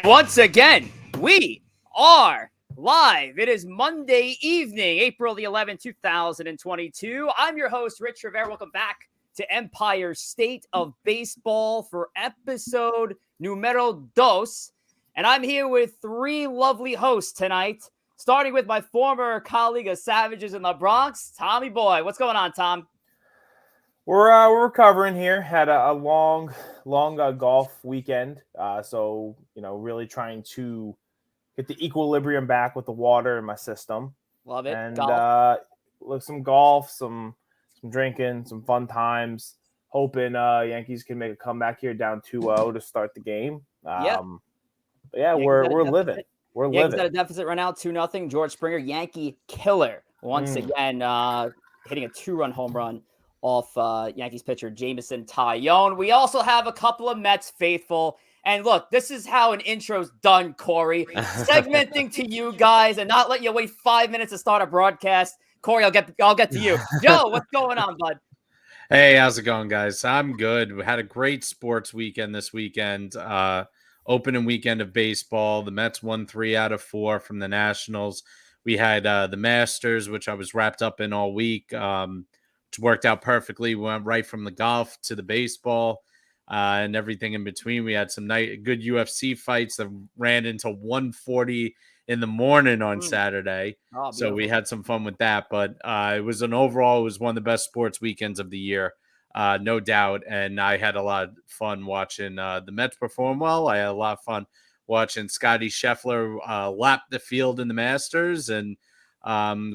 Once again, we are live. It is Monday evening, April the 11th, 2022. I'm your host, Rich Rivera. Welcome back to Empire State of Baseball for episode numero dos. And I'm here with three lovely hosts tonight, starting with my former colleague of Savages in the Bronx, Tommy Boy. What's going on, Tom? We're recovering here. Had a long golf weekend. So really trying to get the equilibrium back with the water in my system. Love it. And Golf. some golf, some drinking, some fun times. Hoping Yankees can make a comeback here, down 2-0 to start the game. We're living. We're living. Yankees at a deficit right now, 2-0. George Springer, Yankee killer, once again hitting a 2-run home run off Yankees pitcher Jameson Taillon. We also have a couple of Mets faithful. And look, this is how an intro's done, Corey. Segmenting to you guys and not let you wait 5 minutes to start a broadcast. Corey, I'll get to you. Joe, what's going on, bud? Hey, how's it going, guys? I'm good. We had a great sports weekend this weekend. Opening weekend of baseball. The Mets won 3 out of 4 from the Nationals. We had the Masters, which I was wrapped up in all week. Which worked out perfectly. We went right from the golf to the baseball and everything in between. We had some good UFC fights that ran into 1:40 in the morning on Saturday. So we had some fun with that. But it was one of the best sports weekends of the year, no doubt. And I had a lot of fun watching the Mets perform well. I had a lot of fun watching Scotty Scheffler lap the field in the Masters, and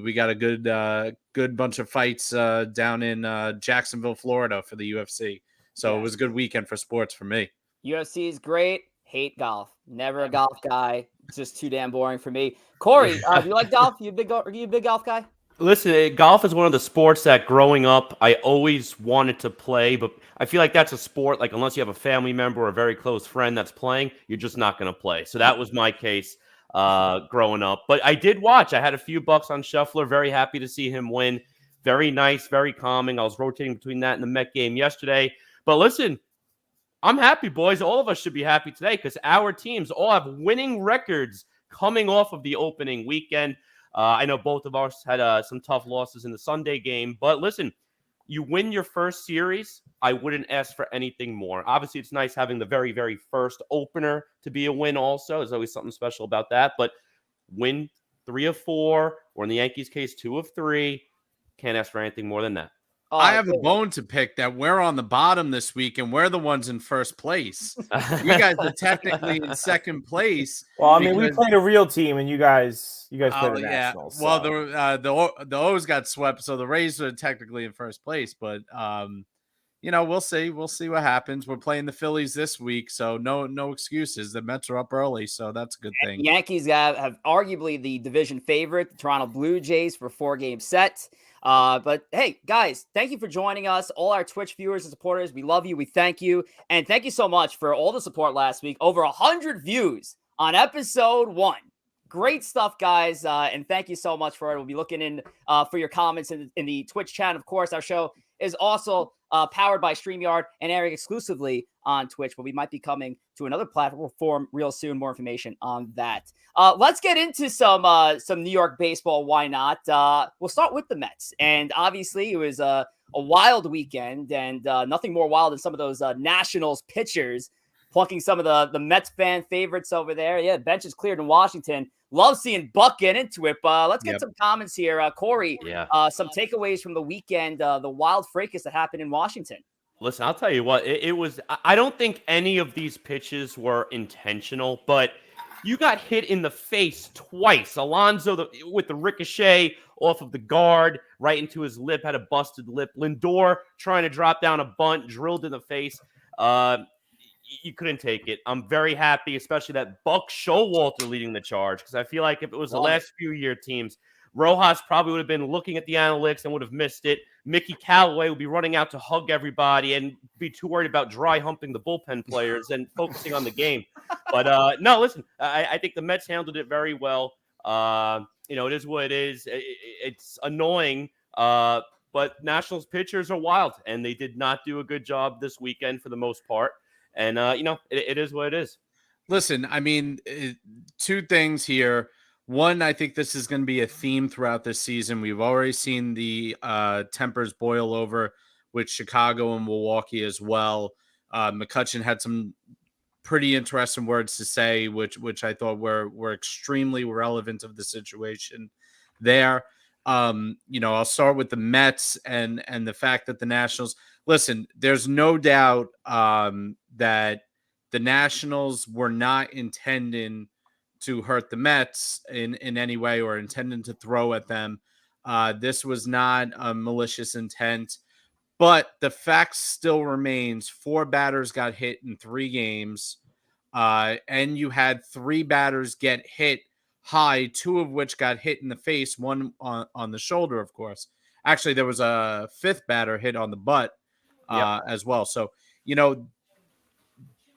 we got a good bunch of fights down in Jacksonville, Florida for the UFC. So It was a good weekend for sports for me. UFC is great. Hate golf. Never a golf guy. It's just too damn boring for me. Corey, do you like golf? Are you a big golf guy? Listen, golf is one of the sports that growing up I always wanted to play, but I feel like that's a sport, like unless you have a family member or a very close friend that's playing, you're just not going to play. So that was my case growing up. But I did watch. I had a few bucks on Scheffler. Very happy to see him win. Very nice, very calming. I was rotating between that and the Met game yesterday. But listen, I'm happy, boys. All of us should be happy today because our teams all have winning records coming off of the opening weekend. I know both of us had some tough losses in the Sunday game. But listen, you win your first series, I wouldn't ask for anything more. Obviously, it's nice having the very, very first opener to be a win also. There's always something special about that. But win 3 of 4, or in the Yankees' case, 2 of 3. Can't ask for anything more than that. I have a bone to pick that we're on the bottom this week, and we're the ones in first place. You guys are technically in second place. Well, I mean, we played a real team, and you guys played the Nationals. Well, the O's got swept, so the Rays are technically in first place. But we'll see. We'll see what happens. We're playing the Phillies this week, so no excuses. The Mets are up early, so that's a good thing. Yankees have arguably the division favorite, the Toronto Blue Jays, for 4-game set. But hey, guys, thank you for joining us. All our Twitch viewers and supporters, we love you. We thank you. And thank you so much for all the support last week. Over 100 views on episode 1. Great stuff, guys. And thank you so much for it. We'll be looking in for your comments in the Twitch chat. Of course, our show is also powered by StreamYard and airing exclusively on Twitch, but we might be coming to another platform real soon. More information on that. Let's get into some New York baseball. Why not? We'll start with the Mets. And obviously, it was a wild weekend, and nothing more wild than some of those Nationals pitchers plucking some of the Mets fan favorites over there. Yeah, bench is cleared in Washington. Love seeing Buck get into it, but let's get some comments here. Corey, some takeaways from the weekend, the wild fracas that happened in Washington. Listen, I'll tell you what, it was, I don't think any of these pitches were intentional, but you got hit in the face twice. Alonso with the ricochet off of the guard right into his lip, had a busted lip. Lindor trying to drop down a bunt, drilled in the face. You couldn't take it. I'm very happy, especially that Buck Showalter leading the charge, because I feel like if it was the last few year teams, Rojas probably would have been looking at the analytics and would have missed it. Mickey Callaway would be running out to hug everybody and be too worried about dry humping the bullpen players and focusing on the game. But no, listen, I think the Mets handled it very well. It is what it is. It's annoying, but Nationals pitchers are wild, and they did not do a good job this weekend for the most part. And, it is what it is. Listen, I mean, two things here. One, I think this is going to be a theme throughout this season. We've already seen the tempers boil over with Chicago and Milwaukee as well. McCutchen had some pretty interesting words to say, which I thought were extremely relevant of the situation there. I'll start with the Mets and the fact that the Nationals. Listen, there's no doubt that the Nationals were not intending to hurt the Mets in any way or intending to throw at them. This was not a malicious intent. But the fact still remains 4 batters got hit in 3 games. And you had 3 batters get hit high, 2 of which got hit in the face, one on the shoulder, of course. Actually, there was a 5th batter hit on the butt as well. So,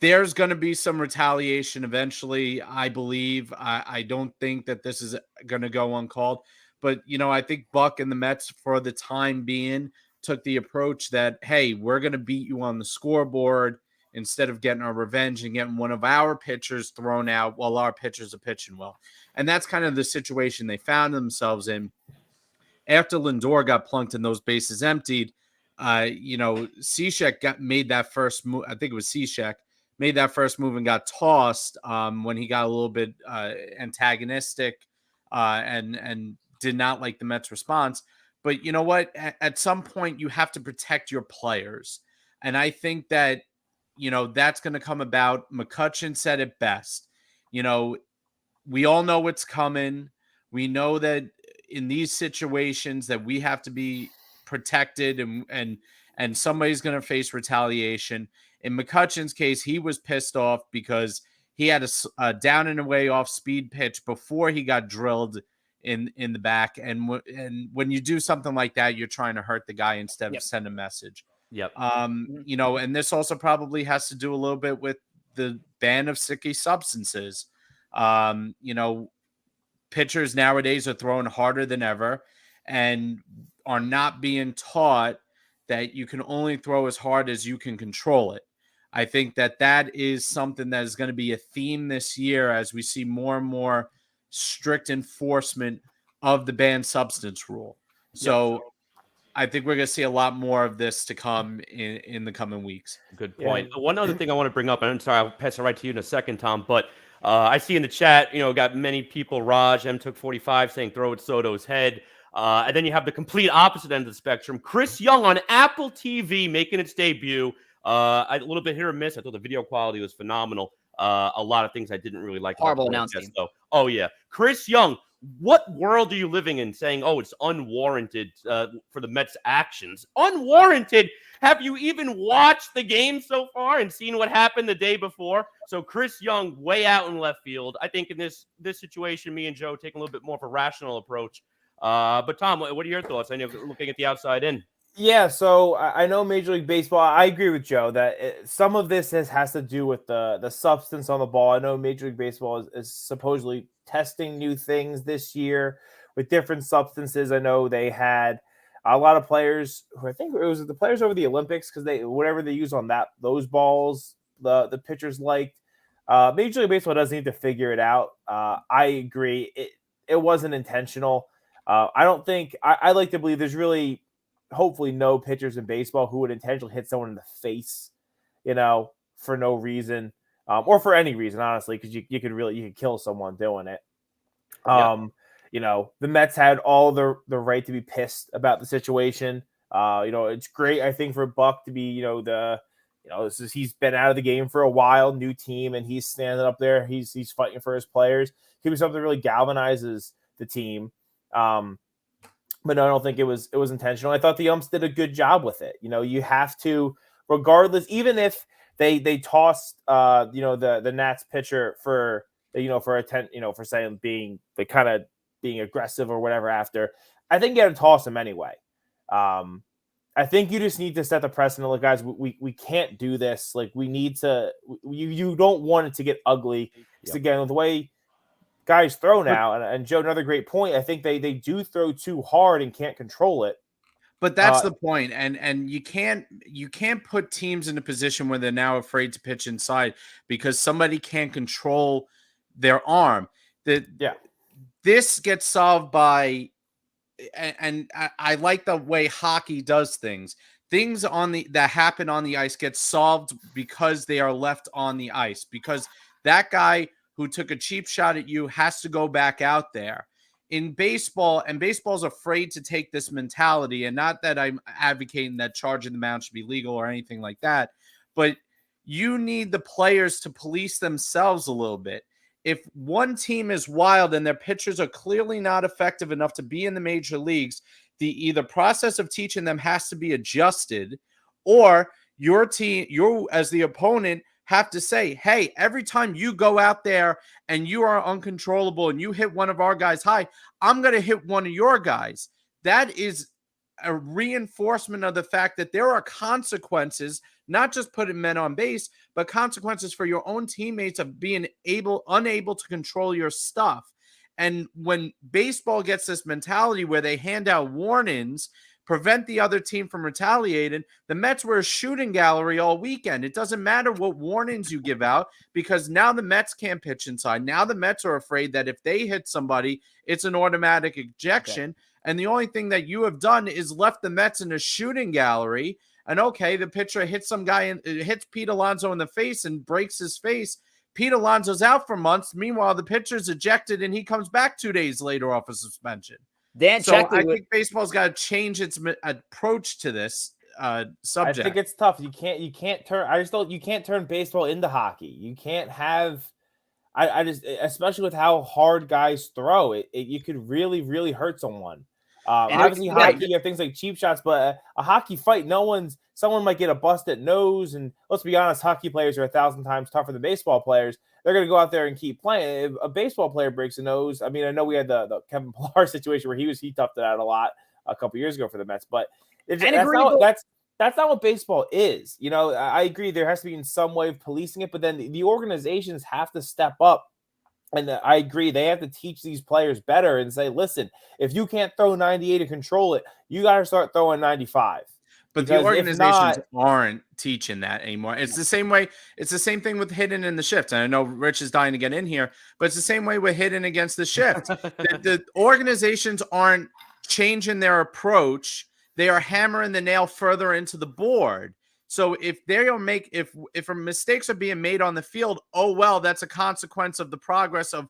there's going to be some retaliation eventually, I believe. I don't think that this is going to go uncalled. But, I think Buck and the Mets, for the time being, took the approach that, hey, we're going to beat you on the scoreboard instead of getting our revenge and getting one of our pitchers thrown out while our pitchers are pitching well. And that's kind of the situation they found themselves in. After Lindor got plunked and those bases emptied, Cishek made that first move. I think it was Cishek made that first move and got tossed when he got a little bit antagonistic and did not like the Mets' response. But you know what? At some point, you have to protect your players. And I think that, that's going to come about. McCutchen said it best. We all know what's coming. We know that in these situations that we have to be protected and somebody's going to face retaliation. In McCutchen's case, he was pissed off because he had a down and away off speed pitch before he got drilled in the back. And when you do something like that, you're trying to hurt the guy instead of send a message. Yep. And this also probably has to do a little bit with the ban of sticky substances. Pitchers nowadays are throwing harder than ever and are not being taught that you can only throw as hard as you can control it. I think that is something that is going to be a theme this year as we see more and more strict enforcement of the banned substance rule. So I think we're going to see a lot more of this to come in the coming weeks. Good point. Yeah. One other thing I want to bring up, and I'm sorry, I'll pass it right to you in a second, Tom, but I see in the chat, got many people, Raj, M took 45 saying throw at Soto's head. And then you have the complete opposite end of the spectrum. Chris Young on Apple TV making its debut. A little bit hit or miss. I thought the video quality was phenomenal. A lot of things I didn't really like. Horrible announcing. Though. Oh, yeah. Chris Young, what world are you living in saying, it's unwarranted for the Mets' actions? Unwarranted? Have you even watched the game so far and seen what happened the day before? So Chris Young, way out in left field. I think in this situation, me and Joe take a little bit more of a rational approach. But Tom, what are your thoughts? I know looking at the outside in. Yeah, so I know Major League Baseball. I agree with Joe that some of this has to do with the substance on the ball. I know Major League Baseball is supposedly testing new things this year with different substances. I know they had a lot of players who I think it was the players over the Olympics because whatever they use on those balls, the pitchers liked. Major League Baseball does need to figure it out. I agree. It wasn't intentional. I don't think I like to believe there's really hopefully no pitchers in baseball who would intentionally hit someone in the face, for no reason, or for any reason, honestly, because you could kill someone doing it. The Mets had all the right to be pissed about the situation. It's great, I think, for Buck to be, he's been out of the game for a while, new team, and he's standing up there. He's fighting for his players. Could be something that really galvanizes the team. But no, I don't think it was intentional. I thought the umps did a good job with it. You have to, regardless, even if they tossed the Nats pitcher for saying being aggressive or whatever after, I think you got to toss him anyway. I think you just need to set the precedent. Like, guys, we can't do this. Like, we need to. You don't want it to get ugly. Because again, the way guys throw now, and Joe, another great point. I think they do throw too hard and can't control it. But that's the point. And you can't put teams in a position where they're now afraid to pitch inside because somebody can't control their arm. This gets solved by, and I like the way hockey does things. Things that happen on the ice get solved because they are left on the ice, because that guy who took a cheap shot at you has to go back out there. In baseball, and baseball's afraid to take this mentality, and not that I'm advocating that charging the mound should be legal or anything like that, but you need the players to police themselves a little bit. If one team is wild and their pitchers are clearly not effective enough to be in the major leagues, the either process of teaching them has to be adjusted, or your team, you as the opponent, have to say, hey, every time you go out there and you are uncontrollable and you hit one of our guys high, I'm going to hit one of your guys. That is a reinforcement of the fact that there are consequences, not just putting men on base, but consequences for your own teammates of being unable to control your stuff. And when baseball gets this mentality where they hand out warnings, prevent the other team from retaliating, the Mets were a shooting gallery all weekend. It doesn't matter what warnings you give out, because now the Mets can't pitch inside. Now the Mets are afraid that if they hit somebody, it's an automatic ejection. Okay. And the only thing that you have done is left the Mets in a shooting gallery. And okay, the pitcher hits some guy and hits Pete Alonso in the face and breaks his face. Pete Alonso's out for months. Meanwhile, the pitcher's ejected and he comes back 2 days later off a suspension. I think baseball's got to change its approach to this subject. I think it's tough. You can't turn baseball into hockey. You can't have. I just, especially with how hard guys throw it, you could really, really hurt someone. Obviously, hockey, you have things like cheap shots, but a hockey fight, someone might get a busted nose. And let's be honest, hockey players are 1,000 times tougher than baseball players. They're going to go out there and keep playing. If a baseball player breaks a nose, I mean, I know we had the Kevin Pillar situation where he toughed it out a lot a couple years ago for the Mets, but that's not what baseball is. You know, I agree there has to be in some way of policing it, but then the organizations have to step up. And I agree, they have to teach these players better and say, listen, if you can't throw 98 and control it, you got to start throwing 95. But the organizations aren't teaching that anymore. It's the same way. It's the same thing with hitting in the shift. And I know Rich is dying to get in here, but it's the same way with hitting against the shift. the organizations aren't changing their approach. They are hammering the nail further into the board. So if mistakes are being made on the field, oh, well, that's a consequence of the progress of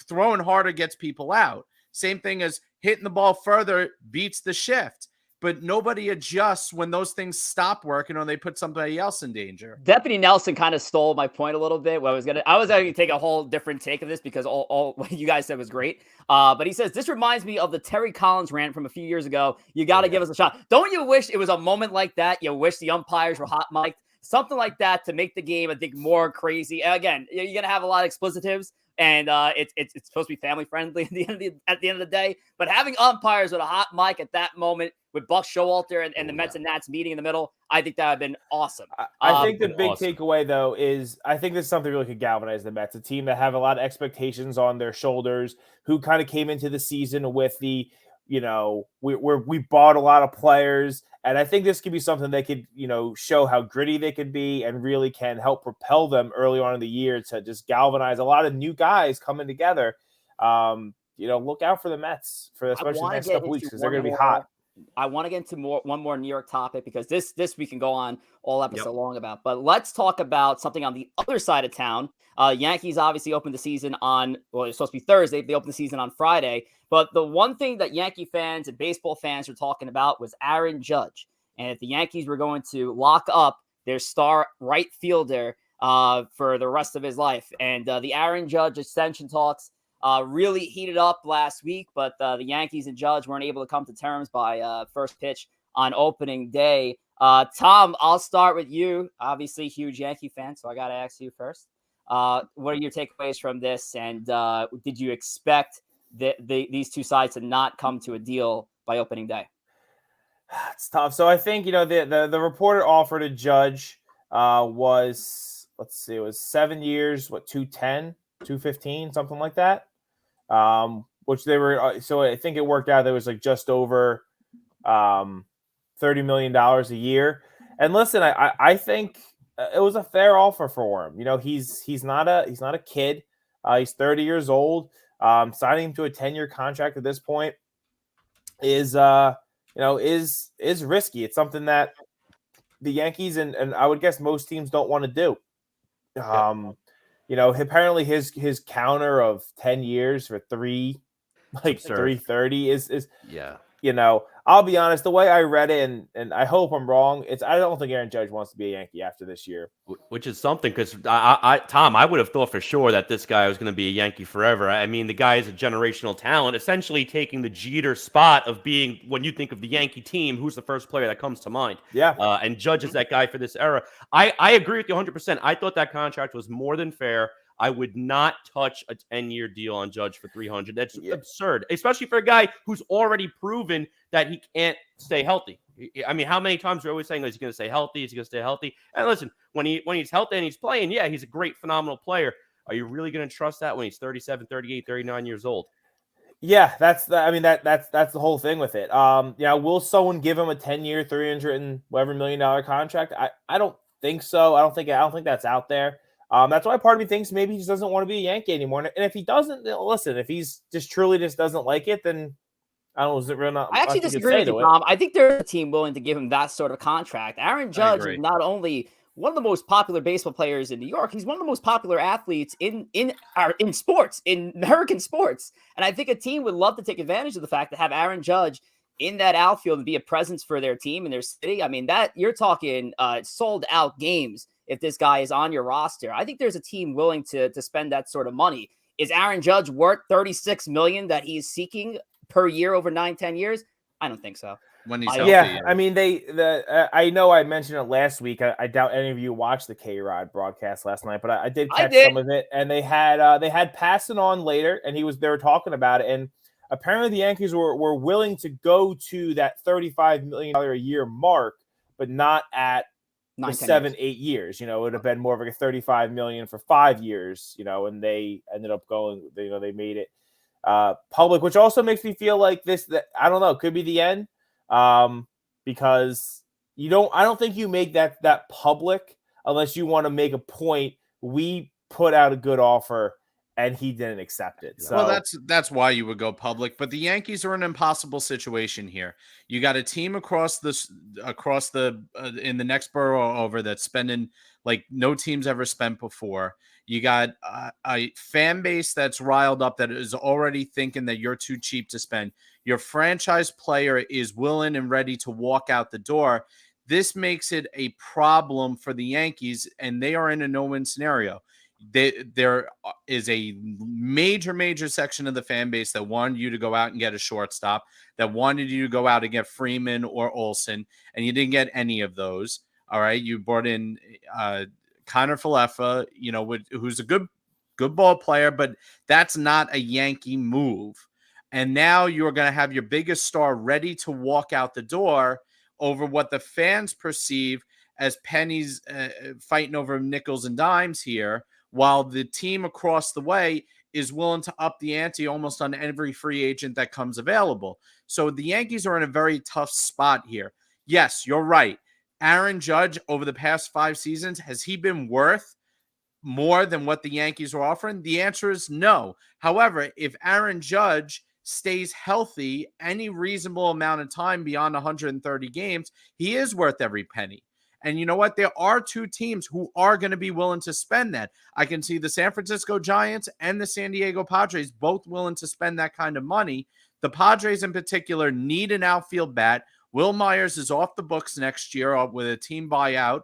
throwing harder gets people out. Same thing as hitting the ball further beats the shift. But nobody adjusts when those things stop working or they put somebody else in danger. Deputy Nelson kind of stole my point a little bit. I was gonna take a whole different take of this because all what you guys said was great. But he says, this reminds me of the Terry Collins rant from a few years ago. You got to give us a shot. Don't you wish it was a moment like that? You wish the umpires were hot mic'd? Something like that to make the game, I think, more crazy. And again, you're going to have a lot of explicitives. And it's supposed to be family friendly at the end of the day. But having umpires with a hot mic at that moment with Buck Showalter and the Mets and Nats meeting in the middle, I think that would have been awesome. I think the big takeaway, though, is I think this is something really could galvanize the Mets, a team that have a lot of expectations on their shoulders, who kind of came into the season with the, we bought a lot of players. And I think this could be something that could, show how gritty they could be and really can help propel them early on in the year to just galvanize a lot of new guys coming together. Look out for the Mets for especially the next couple weeks because they're going to be hot. I want to get into one more New York topic because this we can go on all episode long about. But let's talk about something on the other side of town. Yankees obviously opened the season it's supposed to be Thursday. They opened the season on Friday. But the one thing that Yankee fans and baseball fans were talking about was Aaron Judge. And if the Yankees were going to lock up their star right fielder for the rest of his life. And the Aaron Judge extension talks really heated up last week, but the Yankees and Judge weren't able to come to terms by first pitch on opening day. Tom, I'll start with you. Obviously, huge Yankee fan, so I got to ask you first. What are your takeaways from this? And did you expect these two sides to not come to a deal by opening day? It's tough. So I think, the reported offer to Judge was, it was 7 years, 210, 215, something like that. Which they were, so I think it worked out. There was just over $30 million a year. And listen, I think it was a fair offer for him. You know, he's not a kid. He's 30 years old. Signing him to a 10-year contract at this point is risky. It's something that the Yankees and I would guess most teams don't want to do. You know, apparently his counter of 10 years for 330 is you know, I'll be honest, the way I read it, and I hope I'm wrong, I don't think Aaron Judge wants to be a Yankee after this year. Which is something, because Tom, I would have thought for sure that this guy was going to be a Yankee forever. I mean, the guy is a generational talent, essentially taking the Jeter spot of being, when you think of the Yankee team, who's the first player that comes to mind? Yeah. And Judge is that guy for this era. I agree with you 100%. I thought that contract was more than fair. I would not touch a 10-year deal on Judge for $300. That's absurd, especially for a guy who's already proven that he can't stay healthy. I mean, how many times we're always saying, is he going to stay healthy? Is he going to stay healthy? And listen, when he's healthy and he's playing, yeah, he's a great, phenomenal player. Are you really going to trust that when he's 37, 38, 39 years old? Yeah, that's the whole thing with it. Yeah, will someone give him a 10-year, $300 million contract? I don't think so. I don't think that's out there. That's why part of me thinks maybe he just doesn't want to be a Yankee anymore. And if he doesn't, listen, if he's just truly doesn't like it, then I don't know. Is it real? I actually disagree with you, Tom. I think there's a team willing to give him that sort of contract. Aaron Judge is not only one of the most popular baseball players in New York, he's one of the most popular athletes in sports, in American sports. And I think a team would love to take advantage of the fact to have Aaron Judge in that outfield and be a presence for their team and their city. I mean, that you're talking sold out games if this guy is on your roster. I think there's a team willing to spend that sort of money. Is Aaron Judge worth $36 million that he's seeking per year over 9-10 years? I don't think so. When he's healthy, yeah, I mean, I know I mentioned it last week. I doubt any of you watched the K-Rod broadcast last night, but I did catch some of it. And they had Passan on later, and they were talking about it. And apparently the Yankees were willing to go to that $35 million a year mark, but not at 7-8 years. You know, it would have been more of like a $35 million for 5 years, you know, and they ended up going, they made it public, which also makes me feel like that I don't know, could be the end. Because I don't think you make that public unless you want to make a point. We put out a good offer and he didn't accept it. So well, that's why you would go public. But the Yankees are in an impossible situation here. You got a team across the in the next borough over that's spending like no team's ever spent before. You got a fan base that's riled up that is already thinking that you're too cheap to spend. Your franchise player is willing and ready to walk out the door. This makes it a problem for the Yankees, and they are in a no-win scenario. There is a major section of the fan base that wanted you to go out and get a shortstop, that wanted you to go out and get Freeman or Olsen, and you didn't get any of those. All right, you brought in Connor Falefa, you know, who's a good ball player, but that's not a Yankee move. And now you're going to have your biggest star ready to walk out the door over what the fans perceive as pennies fighting over nickels and dimes here, while the team across the way is willing to up the ante almost on every free agent that comes available. So the Yankees are in a very tough spot here. Yes, you're right. Aaron Judge over the past 5 seasons, has he been worth more than what the Yankees are offering? The answer is no. However, if Aaron Judge stays healthy any reasonable amount of time beyond 130 games, he is worth every penny. And you know what? There are 2 teams who are going to be willing to spend that. I can see the San Francisco Giants and the San Diego Padres both willing to spend that kind of money. The Padres in particular need an outfield bat. Will Myers is off the books next year with a team buyout.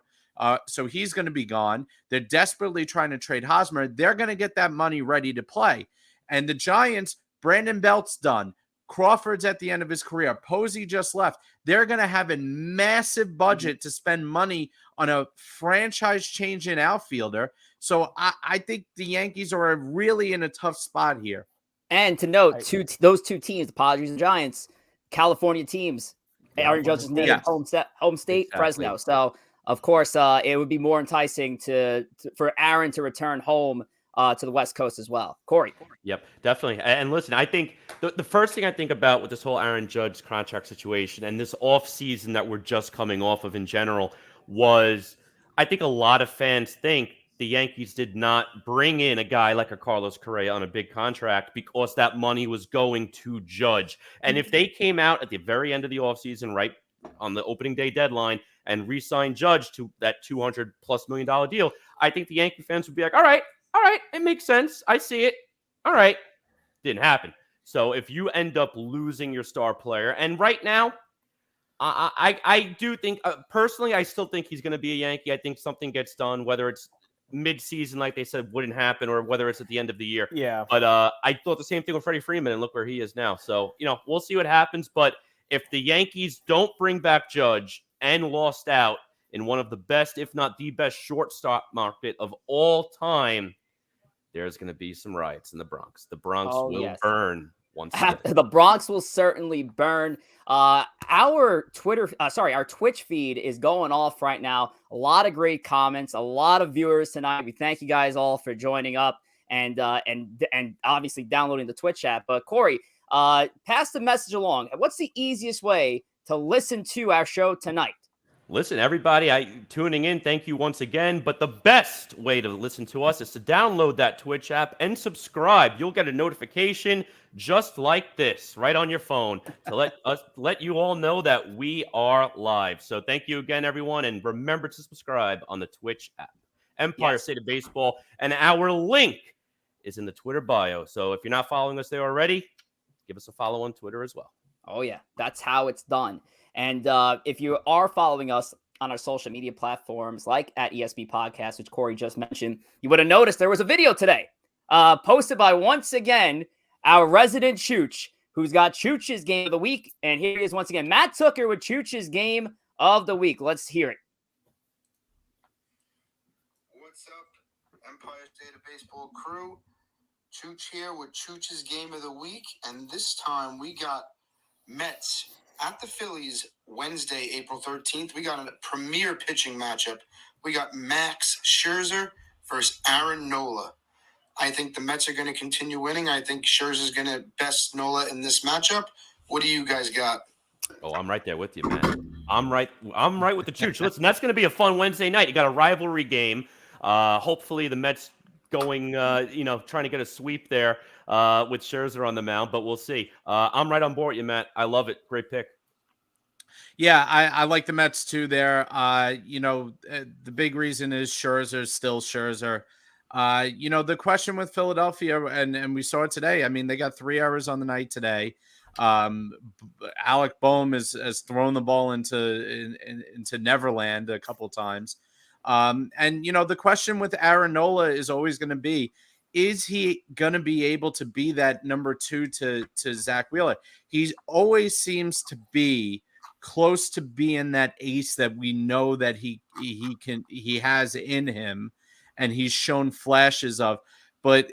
So he's going to be gone. They're desperately trying to trade Hosmer. They're going to get that money ready to play. And the Giants, Brandon Belt's done. Crawford's at the end of his career. Posey just left. They're going to have a massive budget to spend money on a franchise-changing outfielder. So I think the Yankees are really in a tough spot here. And to note, those 2 teams, the Padres and Giants, California teams. Aaron Judge's native home state, exactly. Fresno. So, of course, it would be more enticing for Aaron to return home to the West Coast as well. Corey. Yep, definitely. And listen, I think the first thing I think about with this whole Aaron Judge contract situation and this offseason that we're just coming off of in general was I think a lot of fans think the Yankees did not bring in a guy like a Carlos Correa on a big contract because that money was going to Judge. And if they came out at the very end of the offseason, right on the opening day deadline, and re-signed Judge to that $200+ million deal, I think the Yankee fans would be like, all right, it makes sense. I see it. All right. Didn't happen. So if you end up losing your star player, and right now, I do think, personally, I still think he's going to be a Yankee. I think something gets done, whether it's mid-season, like they said, wouldn't happen, or whether it's at the end of the year. Yeah. But I thought the same thing with Freddie Freeman, and look where he is now. So, we'll see what happens. But if the Yankees don't bring back Judge and lost out in one of the best, if not the best, shortstop market of all time, there's going to be some riots in the Bronx. The Bronx will burn once again. The Bronx will certainly burn. Our Twitch feed is going off right now. A lot of great comments, a lot of viewers tonight. We thank you guys all for joining up and obviously downloading the Twitch app. But Corey, pass the message along. What's the easiest way to listen to our show tonight? Listen, everybody, tuning in, thank you once again. But the best way to listen to us is to download that Twitch app and subscribe. You'll get a notification just like this right on your phone to let you all know that we are live. So thank you again, everyone, and remember to subscribe on the Twitch app. Empire State of Baseball, and our link is in the Twitter bio. So if you're not following us there already, give us a follow on Twitter as well. Oh yeah, that's how it's done. And if you are following us on our social media platforms like at ESB Podcast, which Corey just mentioned, you would have noticed there was a video today posted by, once again, our resident Chooch, who's got Chooch's game of the week. And here he is once again, Matt Tucker with Chooch's game of the week. Let's hear it. What's up, Empire State of Baseball crew? Chooch here with Chooch's game of the week. And this time we got Mets at the Phillies Wednesday, April 13th. We got a premier pitching matchup. We got Max Scherzer versus Aaron Nola. I think the Mets are going to continue winning. I think Scherzer's going to best Nola in this matchup. What do you guys got? Oh, I'm right there with you, man. I'm right with the Chooch. Listen, that's going to be a fun Wednesday night. You got a rivalry game. Hopefully the Mets going, trying to get a sweep there with Scherzer on the mound, but we'll see. I'm right on board with you, Matt. I love it. Great pick. Yeah, I like the Mets too there. The big reason is Scherzer's still Scherzer. The question with Philadelphia, and we saw it today. I mean, they got 3 errors on the night today. Alec Boehm has thrown the ball into Neverland a couple times. The question with Aaron Nola is always going to be, is he going to be able to be that number 2 to Zach Wheeler? He always seems to be close to being that ace that we know that he has in him, and he's shown flashes of, but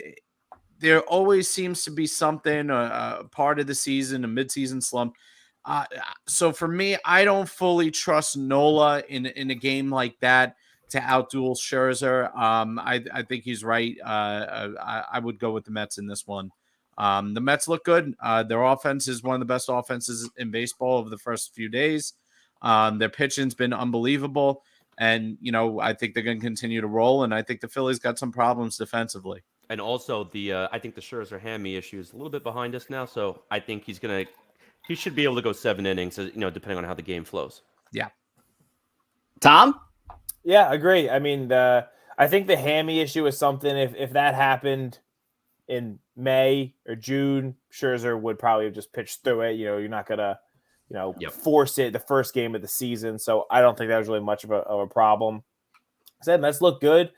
there always seems to be something, a part of the season, a midseason slump. So for me, I don't fully trust Nola in a game like that to outduel Scherzer. I think he's right. I would go with the Mets in this one. The Mets look good. Their offense is one of the best offenses in baseball over the first few days. Their pitching's been unbelievable. And, I think they're going to continue to roll. And I think the Phillies got some problems defensively. And also I think the Scherzer hammy issue is a little bit behind us now. So I think he should be able to go 7 innings, depending on how the game flows. Yeah. Tom? Yeah, agree. I mean, I think the hammy issue is something, if that happened in May or June, Scherzer would probably have just pitched through it. You're not going to, force it the first game of the season. So I don't think that was really much of a problem. Like I said, Mets look good.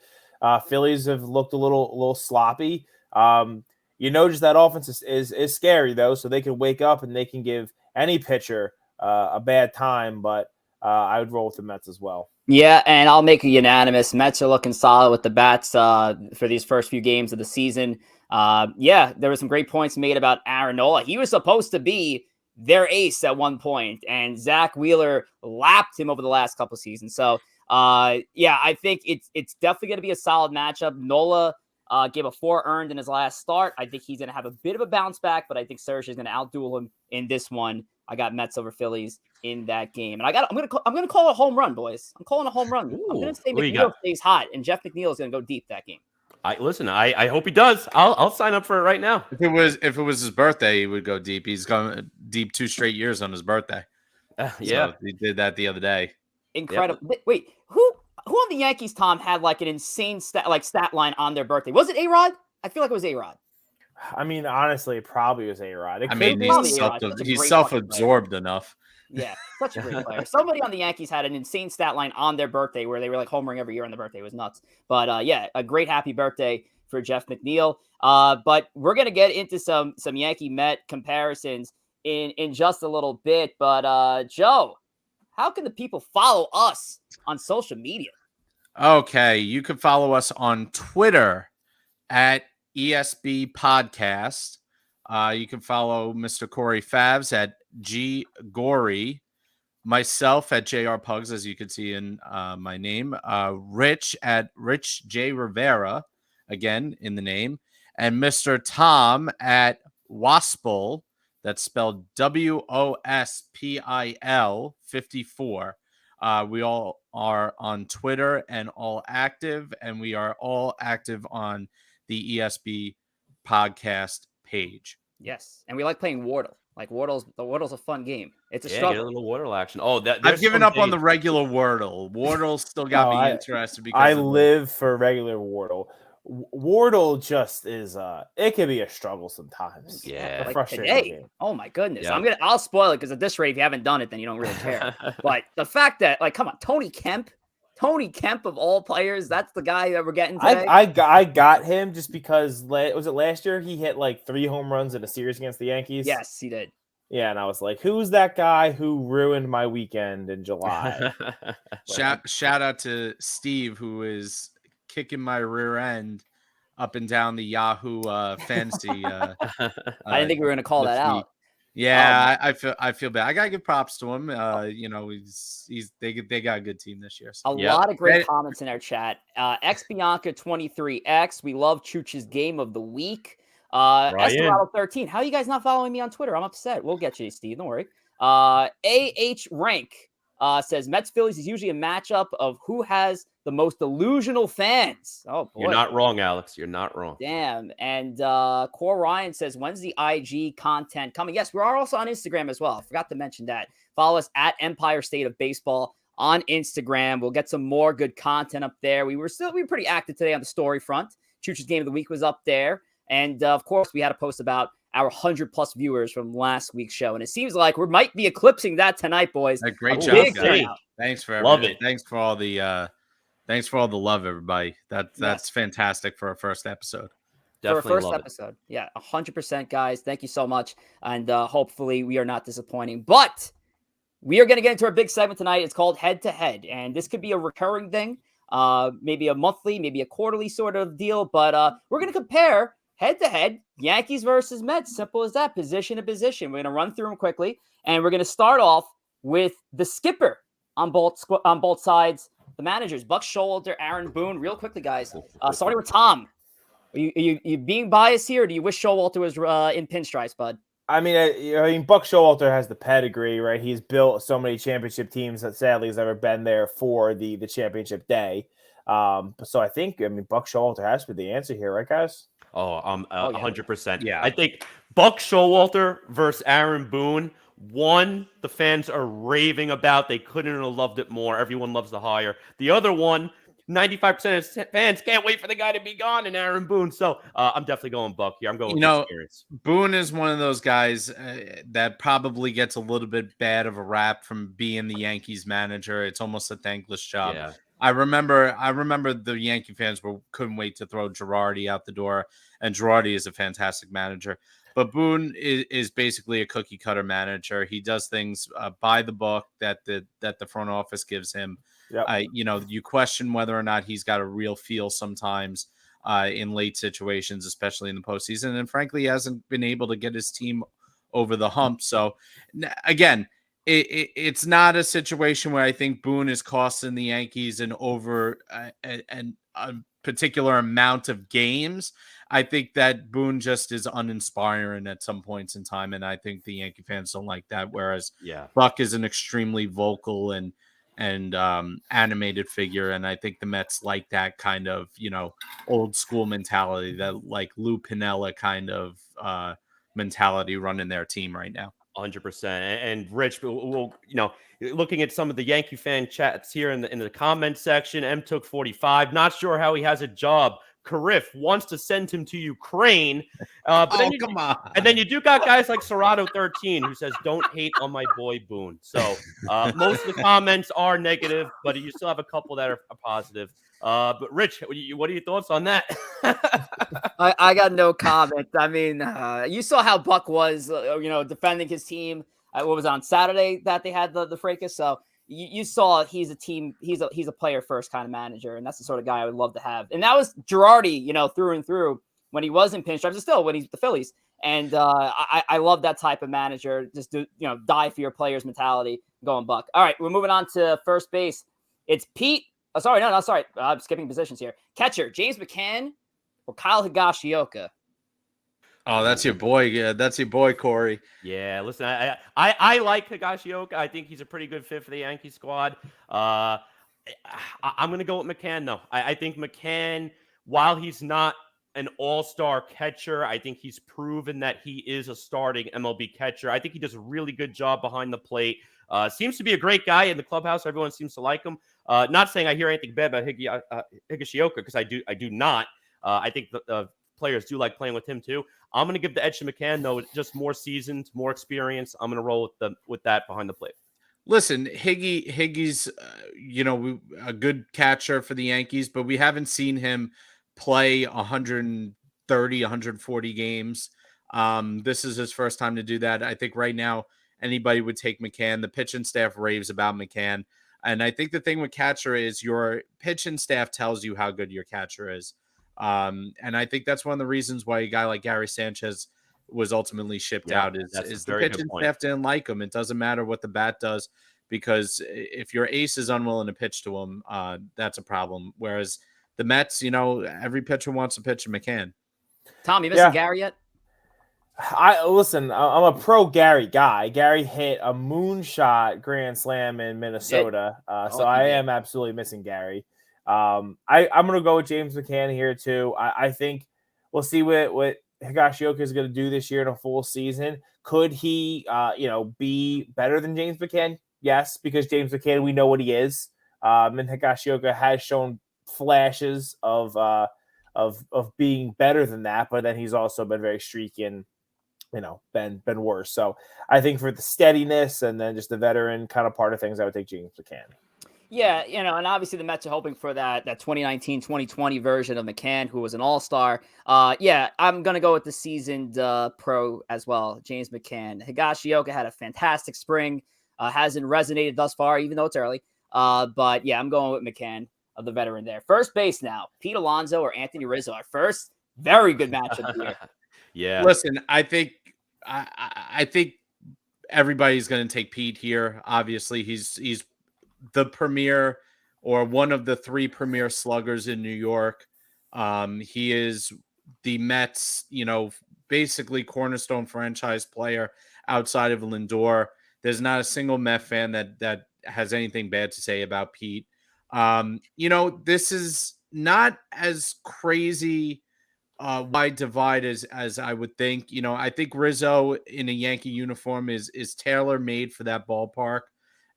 Phillies have looked a little sloppy. Just that offense is scary, though, so they can wake up and they can give any pitcher a bad time. But I would roll with the Mets as well. Yeah, and I'll make a unanimous. Mets are looking solid with the bats for these first few games of the season. There were some great points made about Aaron Nola. He was supposed to be their ace at one point, and Zach Wheeler lapped him over the last couple of seasons. So, I think it's definitely going to be a solid matchup. Nola Gave a 4 earned in his last start. I think he's going to have a bit of a bounce back, but I think Serge is going to outduel him in this one. I got Mets over Phillies in that game, and I'm gonna call it a home run, boys. I'm calling a home run. Ooh, I'm gonna say who you McNeil got? stays hot, and Jeff McNeil is gonna go deep that game. I hope he does. I'll sign up for it right now. If it was his birthday, he would go deep. He's gone deep 2 straight years on his birthday. Yeah, So he did that the other day. Incredible. Yep. Wait, who on the Yankees, Tom, had like an insane stat line on their birthday? Was it A-Rod? I feel like it was A-Rod. I mean, honestly, it probably was A-Rod. I mean, he's self-absorbed enough. Yeah, such a great player. Somebody on the Yankees had an insane stat line on their birthday where they were like homering every year on their birthday. It was nuts. But yeah, a great happy birthday for Jeff McNeil. But we're gonna get into some Yankee Met comparisons in just a little bit. But Joe, how can the people follow us on social media? Okay, you can follow us on Twitter at ESB Podcast. You can follow Mr. Corey Favs at G Gory, myself at JR Pugs, as you can see in my name, Rich at Rich J Rivera, again in the name, and Mr. Tom at Wospil, that's spelled WOSPIL 54. We all are on Twitter and all active, and we are all active on the ESB podcast page. Yes, and we like playing Wordle. Like Wordle's a fun game. It's a get struggle. a little Wordle action. Oh, I've given up on the regular Wordle. Wordle still got me interested because I live for regular Wordle. Wordle just is it can be a struggle sometimes. Yeah, like frustrating today. game. Oh my goodness. Yeah. I'll spoil it because at this rate, if you haven't done it, then you don't really care. But the fact that, like, come on, Tony Kemp of all players, that's the guy that we're getting today. I got him just because was it last year he hit like 3 home runs in a series against the Yankees? Yes, he did. Yeah, and I was like, who's that guy who ruined my weekend in July? Shout out to Steve, who is kicking my rear end up and down the Yahoo fantasy. I didn't think we were going to call that out. Yeah, I feel bad. I gotta give props to him. You know, they got a good team this year. So. A lot of great comments in our chat. XBianca23X, we love Chooch's game of the week. Escalado13, how are you guys not following me on Twitter? I'm upset. We'll get you, Steve. Don't worry. AH Rank says Mets Phillies is usually a matchup of who has the most delusional fans. Oh, boy. You're not wrong, Alex. You're not wrong. Damn. And Core Ryan says, when's the IG content coming? Yes, we are also on Instagram as well. I forgot to mention that. Follow us at Empire State of Baseball on Instagram. We'll get some more good content up there. We were pretty active today on the story front. Chooch's game of the week was up there. And of course, we had a post about our 100+ viewers from last week's show. And it seems like we might be eclipsing that tonight, boys. Great job, guys. Thanks for everything. Love it. Thanks for all the love, everybody. That's fantastic for our first episode. Definitely for our first episode. Yeah, 100%, guys. Thank you so much. And hopefully we are not disappointing. But we are going to get into our big segment tonight. It's called Head to Head. And this could be a recurring thing, maybe a monthly, maybe a quarterly sort of deal. But we're going to compare head to head, Yankees versus Mets. Simple as that, position to position. We're going to run through them quickly. And we're going to start off with the skipper on both sides. The managers, Buck Showalter, Aaron Boone. Real quickly, guys. Starting with Tom. Are you being biased here, or do you wish Showalter was in pinstripes, bud? I mean, Buck Showalter has the pedigree, right? He's built so many championship teams that sadly has never been there for the championship day. So I think, Buck Showalter has to be the answer here, right, guys? 100%. Yeah. I think Buck Showalter versus Aaron Boone. One, the fans are raving about. They couldn't have loved it more. Everyone loves the hire. The other one, 95% of fans can't wait for the guy to be gone, and Aaron Boone. So I'm definitely going Buck here. I'm going with experience. Boone is one of those guys that probably gets a little bit bad of a rap from being the Yankees manager. It's almost a thankless job. Yeah. I remember the Yankee fans couldn't wait to throw Girardi out the door, and Girardi is a fantastic manager. But Boone is basically a cookie cutter manager. He does things by the book that the front office gives him. Yep. You question whether or not he's got a real feel sometimes in late situations, especially in the postseason. And frankly, he hasn't been able to get his team over the hump. So again, it's not a situation where I think Boone is costing the Yankees an over a particular amount of games. I think that Boone just is uninspiring at some points in time, and I think the Yankee fans don't like that. Whereas Yeah. Buck is an extremely vocal and animated figure, and I think the Mets like that kind of old school mentality, that like Lou Piniella kind of mentality running their team right now. 100%. And Rich, we'll looking at some of the Yankee fan chats here in the comment section. M took 45. Not sure how he has a job. Karif wants to send him to Ukraine. But then Come on. And then you do got guys like Serato 13 who says, "Don't hate on my boy Boone." So most of the comments are negative, but you still have a couple that are positive. But Rich, what are your thoughts on that? I got no comment. I mean, you saw how Buck was, defending his team. What was it, on Saturday that they had the fracas? So you saw he's a player first kind of manager, and that's the sort of guy I would love to have. And that was Girardi, through and through when he was in pinstripes, and still when he's with the Phillies. And I love that type of manager. Just die for your players mentality. Going Buck. All right, we're moving on to first base. It's Pete. Oh, sorry, no, sorry. I'm skipping positions here. Catcher, James McCann or Kyle Higashioka? Oh, that's your boy. Yeah, that's your boy, Corey. Yeah, listen, I like Higashioka. I think he's a pretty good fit for the Yankee squad. I'm going to go with McCann, though. I think McCann, while he's not an all-star catcher, I think he's proven that he is a starting MLB catcher. I think he does a really good job behind the plate. Seems to be a great guy in the clubhouse. Everyone seems to like him. Not saying I hear anything bad about Higashioka, because I do not. I think the players do like playing with him too. I'm going to give the edge to McCann, though. Just more seasoned, more experience. I'm going to roll with that behind the plate. Listen, Higgy's, a good catcher for the Yankees, but we haven't seen him play 130, 140 games. This is his first time to do that. I think right now anybody would take McCann. The pitching staff raves about McCann. And I think the thing with catcher is your pitching staff tells you how good your catcher is. And I think that's one of the reasons why a guy like Gary Sanchez was ultimately shipped out is the pitching staff didn't like him. It doesn't matter what the bat does, because if your ace is unwilling to pitch to him, that's a problem. Whereas the Mets, every pitcher wants to pitch to McCann. Tom, you missing Gary yet? I'm a pro Gary guy. Gary hit a moonshot grand slam in Minnesota, so I am absolutely missing Gary. I'm going to go with James McCann here too. I think we'll see what Higashioka is going to do this year in a full season. Could he, be better than James McCann? Yes, because James McCann, we know what he is. And Higashioka has shown flashes of being better than that, but then he's also been very streaky and, been worse. So I think for the steadiness and then just the veteran kind of part of things, I would take James McCann. Yeah, and obviously the Mets are hoping for that 2019-2020 version of McCann, who was an all-star. I'm going to go with the seasoned pro as well, James McCann. Higashioka had a fantastic spring, hasn't resonated thus far, even though it's early. But yeah, I'm going with McCann, of the veteran there. First base now, Pete Alonso or Anthony Rizzo. Our first very good matchup here. Yeah. Listen, I think everybody's going to take Pete here. Obviously, he's the premier, or one of the three premier sluggers in New York. He is the Mets, basically cornerstone franchise player outside of Lindor. There's not a single Met fan that has anything bad to say about Pete. This is not as crazy wide divide as I would think. I think Rizzo in a Yankee uniform is tailor-made for that ballpark.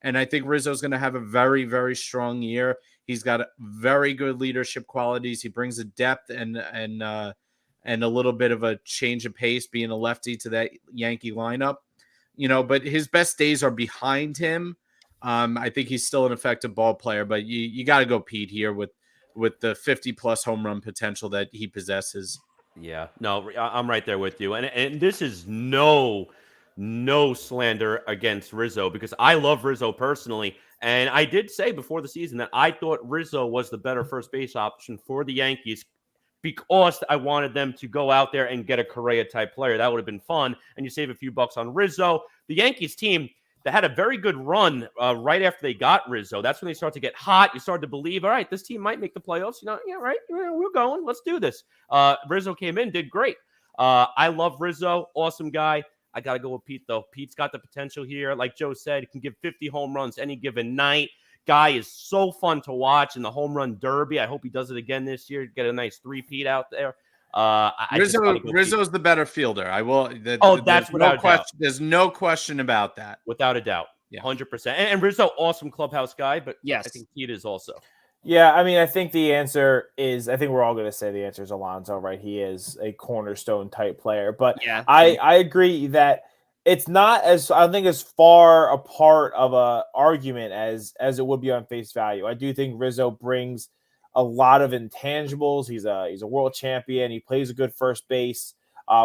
And I think Rizzo's going to have a very, very strong year. He's got very good leadership qualities. He brings a depth and a little bit of a change of pace, being a lefty to that Yankee lineup. But his best days are behind him. I think he's still an effective ball player, but you got to go Pete here with the 50-plus home run potential that he possesses. Yeah, no, I'm right there with you. And this is no slander against Rizzo, because I love Rizzo personally. And I did say before the season that I thought Rizzo was the better first base option for the Yankees, because I wanted them to go out there and get a Correa type player. That would have been fun. And you save a few bucks on Rizzo. The Yankees team, they had a very good run right after they got Rizzo. That's when they start to get hot. You start to believe, all right, this team might make the playoffs. Yeah, right. We're going. Let's do this. Rizzo came in, did great. I love Rizzo. Awesome guy. I got to go with Pete, though. Pete's got the potential here. Like Joe said, he can give 50 home runs any given night. Guy is so fun to watch in the home run derby. I hope he does it again this year. Get a nice three-peat out there. Rizzo's the better fielder. I will. That's without a doubt. There's no question about that. Without a doubt. Yeah. 100%. And Rizzo, awesome clubhouse guy, but yes, I think Pete is also. Yeah, I mean, I think the answer is, I think we're all going to say the answer is Alonso, right? He is a cornerstone type player. But yeah, I agree that it's not as, I think, as far apart of a argument as it would be on face value. I do think Rizzo brings a lot of intangibles. He's a world champion. He plays a good first base.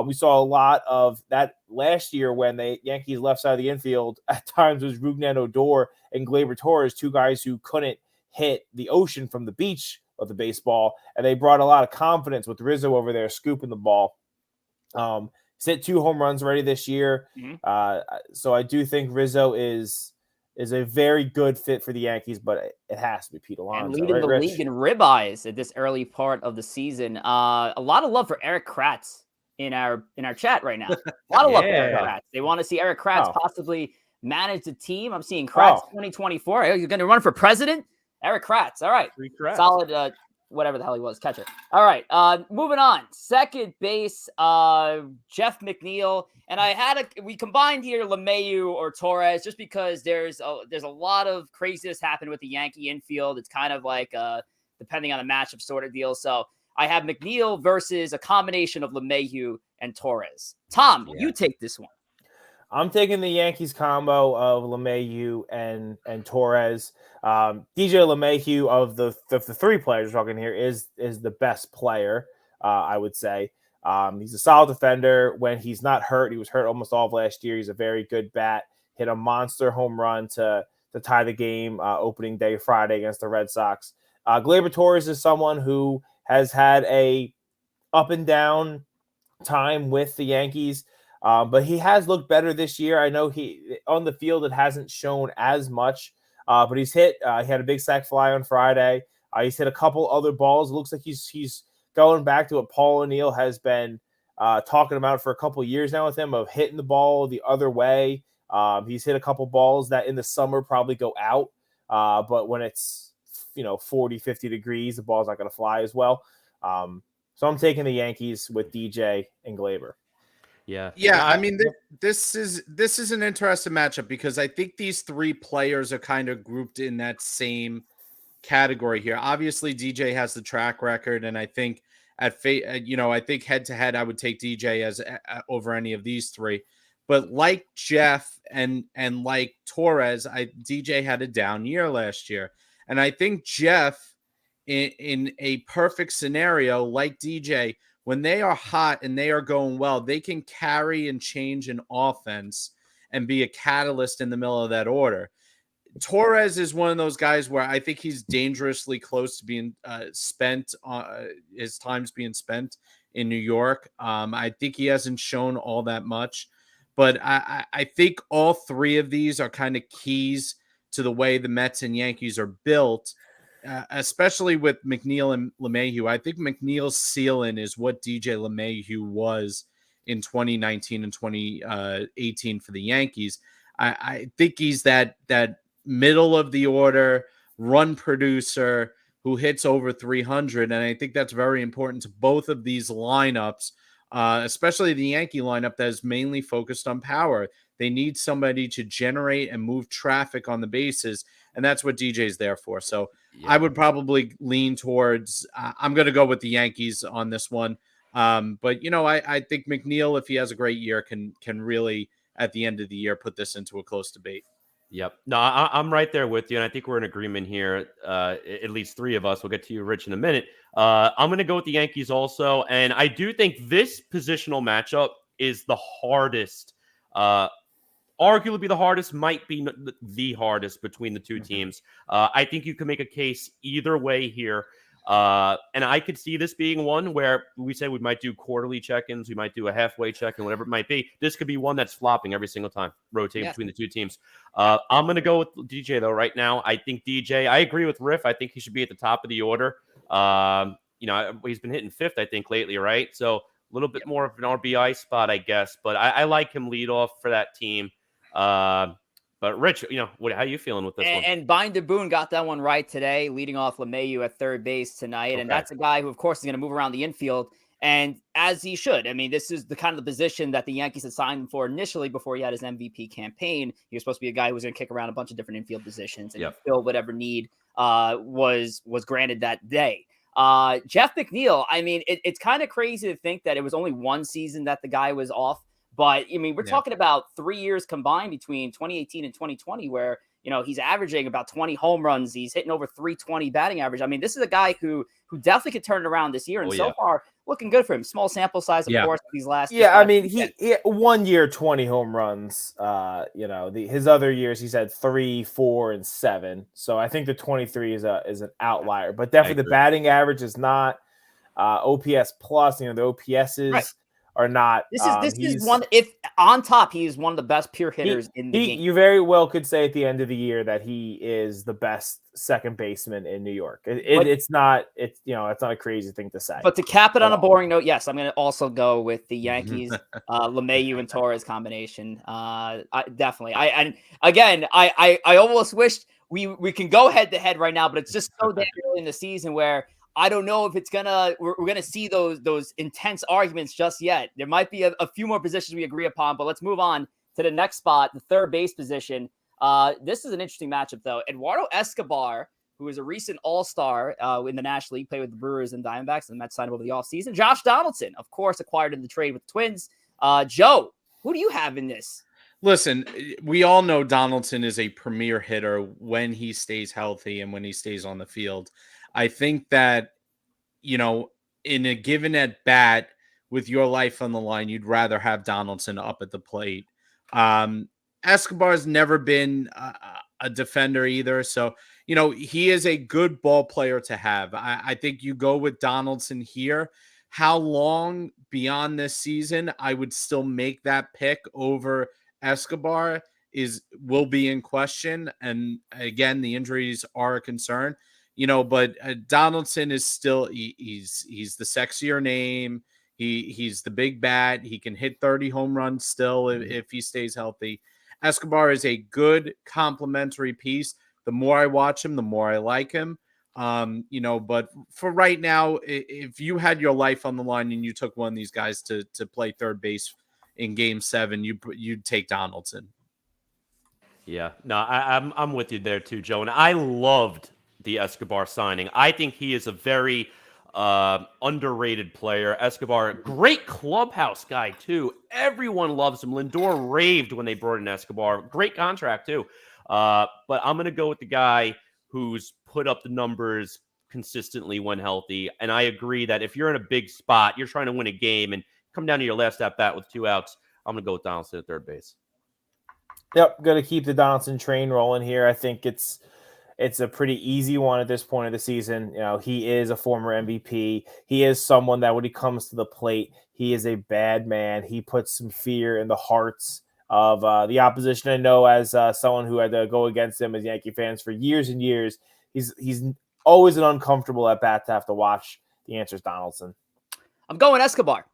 We saw a lot of that last year when the Yankees left side of the infield at times was Rougned Odor and Gleyber Torres, two guys who couldn't hit the ocean from the beach of the baseball, and they brought a lot of confidence with Rizzo over there scooping the ball. He's hit 2 home runs already this year. So I do think Rizzo is a very good fit for the Yankees, but it has to be Pete Alonso. And leading the league in ribeyes at this early part of the season. A lot of love for Eric Kratz in our chat right now. A lot of love for Eric Kratz. They want to see Eric Kratz possibly manage the team. I'm seeing Kratz 2024. You're going to run for president? Eric Kratz. All right. Solid, whatever the hell he was, catcher. All right. Moving on. Second base, Jeff McNeil. And we combined here LeMahieu or Torres just because there's a lot of craziness happening with the Yankee infield. It's kind of like depending on the matchup sort of deal. So I have McNeil versus a combination of LeMahieu and Torres. Tom, you take this one. I'm taking the Yankees combo of LeMahieu and Torres. DJ LeMahieu of the 3 players we're talking here is the best player, I would say. He's a solid defender when he's not hurt. He was hurt almost all of last year. He's a very good bat. Hit a monster home run to tie the game opening day Friday against the Red Sox. Gleyber Torres is someone who has had a up and down time with the Yankees. But he has looked better this year. I know he on the field, it hasn't shown as much, but he's hit. He had a big sac fly on Friday. He's hit a couple other balls. It looks like he's going back to what Paul O'Neill has been talking about for a couple of years now with him, of hitting the ball the other way. He's hit a couple balls that in the summer probably go out, but when it's 40, 50 degrees, the ball's not going to fly as well. So I'm taking the Yankees with DJ and Gleyber. Yeah. I mean, this is an interesting matchup because I think these 3 players are kind of grouped in that same category here. Obviously, DJ has the track record, and I think I think head to head, I would take DJ as over any of these 3. But like Jeff and like Torres, DJ had a down year last year, and I think Jeff, in a perfect scenario like DJ, when they are hot and they are going well, they can carry and change an offense and be a catalyst in the middle of that order. Torres is one of those guys where I think he's dangerously close to being spent. His time's being spent in New York. I think he hasn't shown all that much, but I think all 3 of these are kind of keys to the way the Mets and Yankees are built. Especially with McNeil and LeMahieu. I think McNeil's ceiling is what DJ LeMahieu was in 2019 and 2018 for the Yankees. I think he's that middle of the order run producer who hits over 300, and I think that's very important to both of these lineups, especially the Yankee lineup that is mainly focused on power. They need somebody to generate and move traffic on the bases, and that's what DJ's there for. So I would probably lean towards I'm going to go with the Yankees on this one. But, I think McNeil, if he has a great year, can really, at the end of the year, put this into a close debate. Yep. No, I'm right there with you, and I think we're in agreement here, at least 3 of us. We'll get to you, Rich, in a minute. I'm going to go with the Yankees also, and I do think this positional matchup is the hardest. Arguably the hardest, might be the hardest between the 2 teams. I think you can make a case either way here. And I could see this being one where we say we might do quarterly check-ins, we might do a halfway check-in, whatever it might be. This could be one that's flopping every single time, rotating between the two teams. I'm going to go with DJ, though, right now. I think DJ, I agree with Riff. I think he should be at the top of the order. He's been hitting fifth, I think, lately, right? So a little bit more of an RBI spot, I guess. But I like him lead off for that team. But Rich, how are you feeling with this one? And Binder Boone got that one right today, leading off LeMahieu at third base tonight. Okay. And that's a guy who, of course, is going to move around the infield, and as he should. I mean, this is the kind of the position that the Yankees had signed him for initially before he had his MVP campaign. He was supposed to be a guy who was going to kick around a bunch of different infield positions and fill whatever need was granted that day. Jeff McNeil, I mean, it's kind of crazy to think that it was only one season that the guy was off. But, I mean, we're talking about 3 years combined between 2018 and 2020 where, he's averaging about 20 home runs. He's hitting over 320 batting average. I mean, this is a guy who definitely could turn it around this year. And so far, looking good for him. Small sample size, of course, these last. Yeah, I mean, he 1 year, 20 home runs. His other years, he's had 3, 4, and 7. So I think the 23 is an outlier. But definitely the batting average is not OPS plus. The OPSs. Right. Are not. This is one. If on top, he is one of the best pure hitters in the game. You very well could say at the end of the year that he is the best second baseman in New York. It's not a crazy thing to say. But to cap it on a boring note, yes, I'm going to also go with the Yankees, LeMahieu and Torres combination. Definitely. I almost wished we can go head to head right now, but it's just so damn early in the season where. I don't know if we're gonna see those intense arguments just yet. There might be a few more positions we agree upon, but let's move on to the next spot, the third base position. This is an interesting matchup, though. Eduardo Escobar, who is a recent All-Star in the National League, played with the Brewers and Diamondbacks, and the Mets signed him over the offseason. Josh Donaldson, of course, acquired in the trade with the Twins. Joe, who do you have in this? Listen, we all know Donaldson is a premier hitter when he stays healthy and when he stays on the field. I think that, in a given at bat with your life on the line, you'd rather have Donaldson up at the plate. Escobar's never been a defender either. So, he is a good ball player to have. I think you go with Donaldson here. How long beyond this season I would still make that pick over Escobar will be in question. And again, the injuries are a concern. But Donaldson is still he's the sexier name. He's the big bat. He can hit 30 home runs still if he stays healthy. Escobar is a good complementary piece. The more I watch him, the more I like him. But for right now, if you had your life on the line and you took one of these guys to play third base in Game 7, you'd take Donaldson. Yeah, no, I'm with you there too, Joe. And I loved the Escobar signing. I think he is a very underrated player. Escobar, great clubhouse guy too. Everyone loves him. Lindor raved when they brought in Escobar. Great contract too. But I'm going to go with the guy who's put up the numbers consistently when healthy. And I agree that if you're in a big spot, you're trying to win a game and come down to your last at bat with 2 outs, I'm going to go with Donaldson at third base. Yep, going to keep the Donaldson train rolling here. I think it's a pretty easy one at this point of the season. He is a former MVP. He is someone that when he comes to the plate, he is a bad man. He puts some fear in the hearts of the opposition. I know as someone who had to go against him as Yankee fans for years and years, he's always an uncomfortable at bat to have to watch. The answer is Donaldson. I'm going Escobar.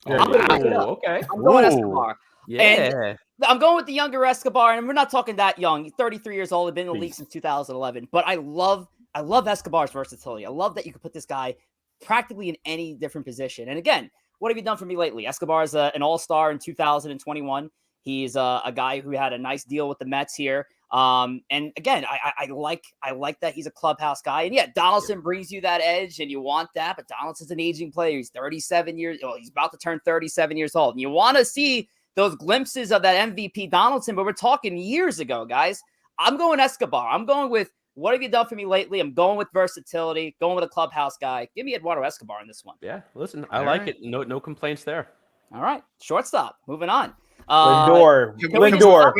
Okay. I'm going Escobar. Yeah. And I'm going with the younger Escobar, and we're not talking that young. He's 33 years old. He's been in the league since 2011. But I love Escobar's versatility. I love that you can put this guy practically in any different position. And again, what have you done for me lately? Escobar is an all-star in 2021. He's a guy who had a nice deal with the Mets here. And again, I like that he's a clubhouse guy. And yeah, Donaldson brings you that edge, and you want that. But Donaldson's an aging player. He's 37 years old. He's about to turn 37 years old. And you want to see those glimpses of that MVP Donaldson, but we're talking years ago, guys. I'm going Escobar. I'm going with what have you done for me lately? I'm going with versatility, going with a clubhouse guy. Give me Eduardo Escobar in this one. Yeah, listen, I like it. No complaints there. All right, shortstop. Moving on. Lindor. Lindor.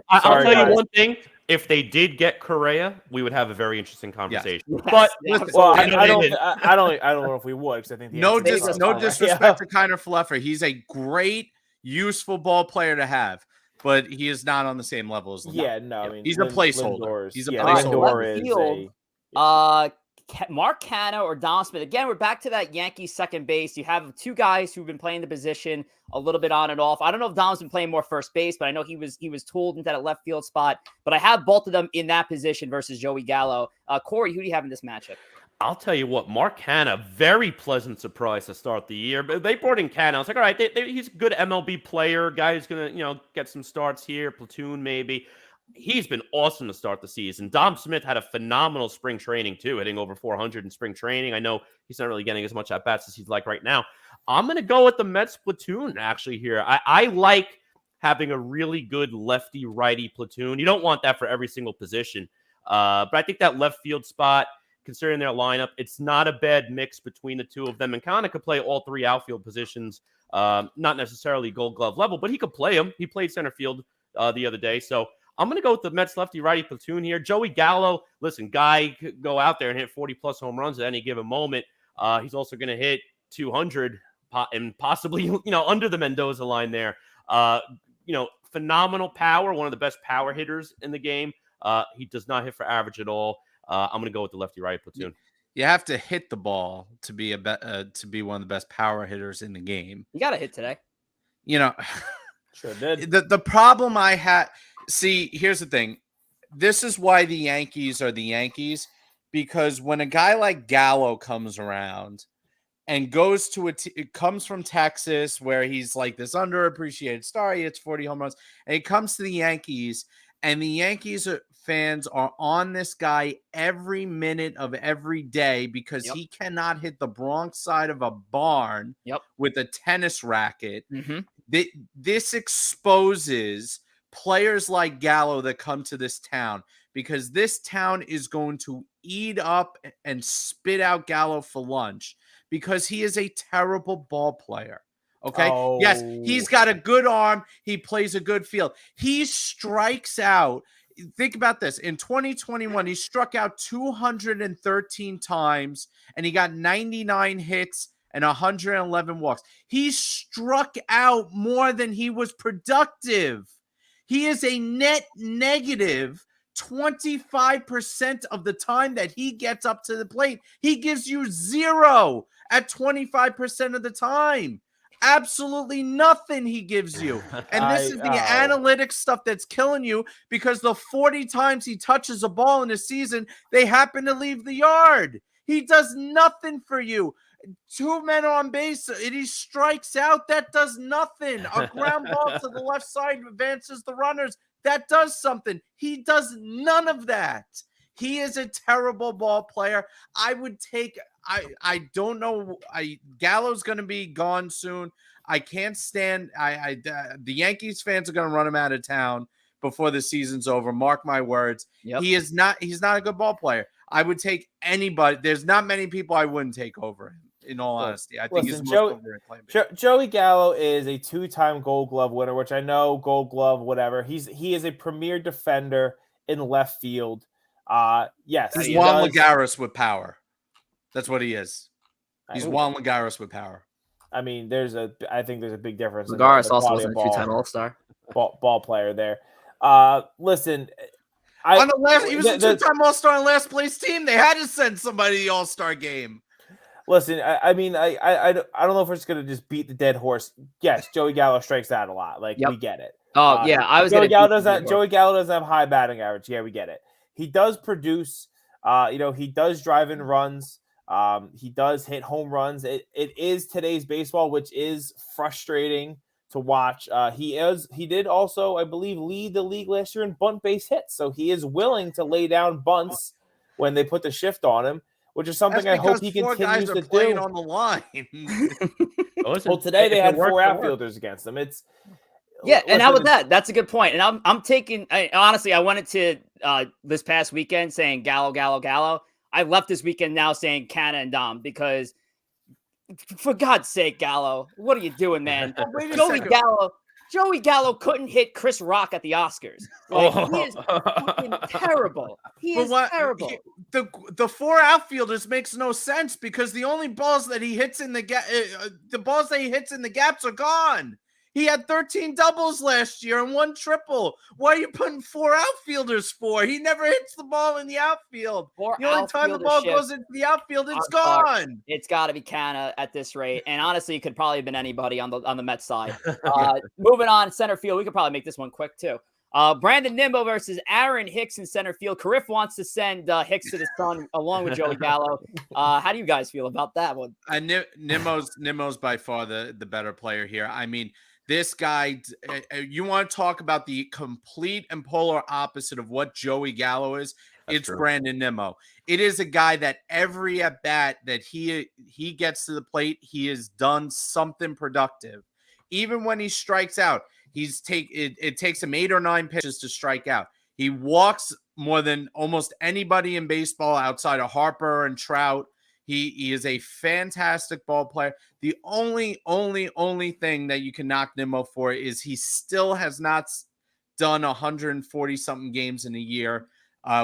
I'll tell you one thing. if they did get Correa, we would have a very interesting conversation. Yes, But yes, listen, Well, absolutely. I don't know if we would, because I think the no, Yankees Vegas are no fine, right? disrespect to Kiner Fluffer. He's a great, useful ball player to have, but he is not on the same level as Lindor. Yeah, no, I mean, He's a placeholder. Lindor's, He's a yeah, placeholder. Lindor Left is field, a Mark Canha or Dom Smith. Again, we're back to that Yankees second base. You have two guys who've been playing the position a little bit on and off. I don't know if Dom's been playing more first base, but I know he was tooled into that left field spot. But I have both of them in that position versus Joey Gallo. Corey, who do you have in this matchup? I'll tell you what, Mark Canha, very pleasant surprise to start the year. But they brought in Canha. I was like, all right, he's a good MLB player. Guy who's going to, get some starts here, platoon maybe. He's been awesome to start the season. Dom Smith had a phenomenal spring training, too, hitting over 400 in spring training. I know he's not really getting as much at-bats as he'd like right now. I'm going to go with the Mets platoon, actually, here. I like having a really good lefty-righty platoon. You don't want that for every single position. But I think that left field spot, considering their lineup, it's not a bad mix between the two of them. And Canha could play all three outfield positions, not necessarily Gold Glove level, but he could play them. He played center field the other day. So I'm going to go with the Mets lefty-righty platoon here. Joey Gallo, listen, guy could go out there and hit 40-plus home runs at any given moment. He's also going to hit 200 and possibly, under the Mendoza line there. Phenomenal power, one of the best power hitters in the game. He does not hit for average at all. I'm going to go with the lefty-righty platoon. You have to hit the ball to be to be one of the best power hitters in the game. You got a hit today. sure did. The problem I had. See, here's the thing. This is why the Yankees are the Yankees, because when a guy like Gallo comes around and goes to it comes from Texas, where he's like this underappreciated star, he hits 40 home runs, and he comes to the Yankees, and the Yankees fans are on this guy every minute of every day because he cannot hit the Bronx side of a barn with a tennis racket. Mm-hmm. This exposes players like Gallo that come to this town, because this town is going to eat up and spit out Gallo for lunch because he is a terrible ball player. Okay. Oh. Yes, he's got a good arm. He plays a good field. He strikes out. Think about this. In 2021, he struck out 213 times and he got 99 hits and 111 walks. He struck out more than he was productive. He is a net negative 25% of the time that he gets up to the plate. He gives you 0 at 25% of the time. Absolutely nothing he gives you. And this is the analytics stuff that's killing you, because the 40 times he touches a ball in a season, they happen to leave the yard. He does nothing for you. 2 men on base, and he strikes out. That does nothing. A ground ball to the left side advances the runners. That does something. He does none of that. He is a terrible ball player. I would take – I don't know. Gallo's going to be gone soon. I can't stand the Yankees fans are going to run him out of town before the season's over. Mark my words. Yep. He's not a good ball player. I would take anybody. There's not many people I wouldn't take over him, in all honesty. I think he's the most overrated player. Joey Gallo is a 2-time Gold Glove winner, which I know Gold Glove, whatever. He is a premier defender in left field. Yes, he's Juan Lagares with power. That's what he is. He's Juan Lagares with power. I mean, I think there's a big difference. Lagares also was a 2-time All-Star ball player there. Listen. He was a 2-time All-Star on last place team. They had to send somebody to the All-Star game. Listen, I mean, I don't know if we're just gonna just beat the dead horse. Yes, Joey Gallo strikes out a lot. Like, we get it. Oh yeah, I was. Joey Gallo doesn't have high batting average. Yeah, we get it. He does produce. He does drive in runs. He does hit home runs. It is today's baseball, which is frustrating to watch. He did also, I believe, lead the league last year in bunt base hits. So he is willing to lay down bunts when they put the shift on him, which is something I hope he continues to do. On the line. Well, today they had 4 outfielders against them. And how about that? That's a good point. And I'm taking. Honestly, I wanted to this past weekend saying Gallo, Gallo, Gallo. I left this weekend now saying Canha and Dom, because for God's sake, Gallo, what are you doing, man? Joey Gallo. Joey Gallo couldn't hit Chris Rock at the Oscars. Like, he is fucking terrible. He is terrible. The 4 outfielders makes no sense because the only balls that he hits in the gaps are gone. He had 13 doubles last year and 1 triple. Why are you putting 4 outfielders for? He never hits the ball in the outfield. The only time the ball goes into the outfield, it's gone. It's got to be Canna at this rate. And honestly, it could probably have been anybody on the Mets side. Moving on, center field. We could probably make this one quick, too. Brandon Nimmo versus Aaron Hicks in center field. Carriff wants to send Hicks to the sun along with Joey Gallo. How do you guys feel about that one? Nimmo's by far the better player here. I mean, this guy, you want to talk about the complete and polar opposite of what Joey Gallo is. It's true. Brandon Nimmo. It is a guy that every at bat that he gets to the plate, he has done something productive. Even when he strikes out, it takes him 8 or 9 pitches to strike out. He walks more than almost anybody in baseball outside of Harper and Trout. He is a fantastic ball player. The only thing that you can knock Nimmo for is he still has not done 140-something games in a year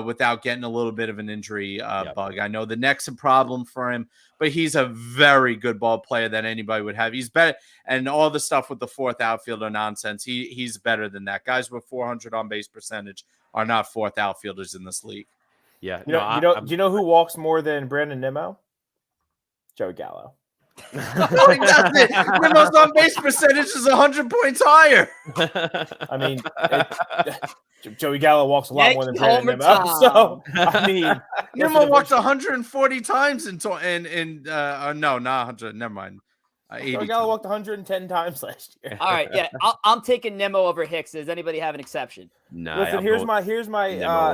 without getting a little bit of an injury bug. I know the neck's a problem for him, but he's a very good ball player that anybody would have. He's better, and all the stuff with the 4th outfielder nonsense, he's better than that. Guys with 400 on-base percentage are not 4th outfielders in this league. Yeah. Do you know who walks more than Brandon Nimmo? Joey Gallo. No, he doesn't. Nimmo's on-base percentage is 100 points higher. I mean, Joey Gallo walks a lot more than Brandon Nimmo. So, I mean, Nimmo walked 140 times no, not 100. Never mind. Joey Gallo walked 110 times last year. All right, yeah, I'm taking Nimmo over Hicks. Does anybody have an exception? No. Listen, here's my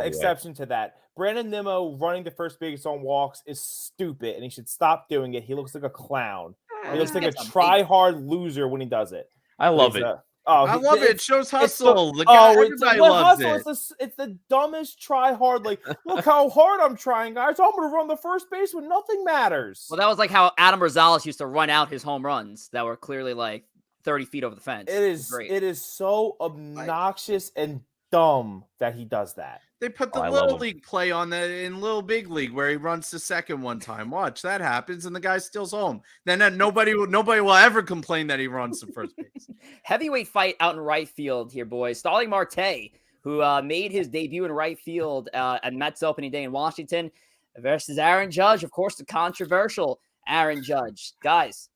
exception to that. Brandon Nimmo running the first base on walks is stupid, and he should stop doing it. He looks like a clown. He looks like a try-hard loser when he does it. I love it. I love it. It shows hustle. Everybody loves it. It's the dumbest try-hard. Like, look how hard I'm trying, guys. I'm going to run the first base when nothing matters. Well, that was like how Adam Rosales used to run out his home runs that were clearly like 30 feet over the fence. It is so obnoxious and dumb that he does that. They put the Little League play on that in Little Big League where he runs to second one time. Watch, that happens, and the guy steals home. Then nobody will ever complain that he runs to first base. Heavyweight fight out in right field here, boys. Starling Marte, who made his debut in right field at Mets opening day in Washington, versus Aaron Judge. Of course, the controversial Aaron Judge. Guys.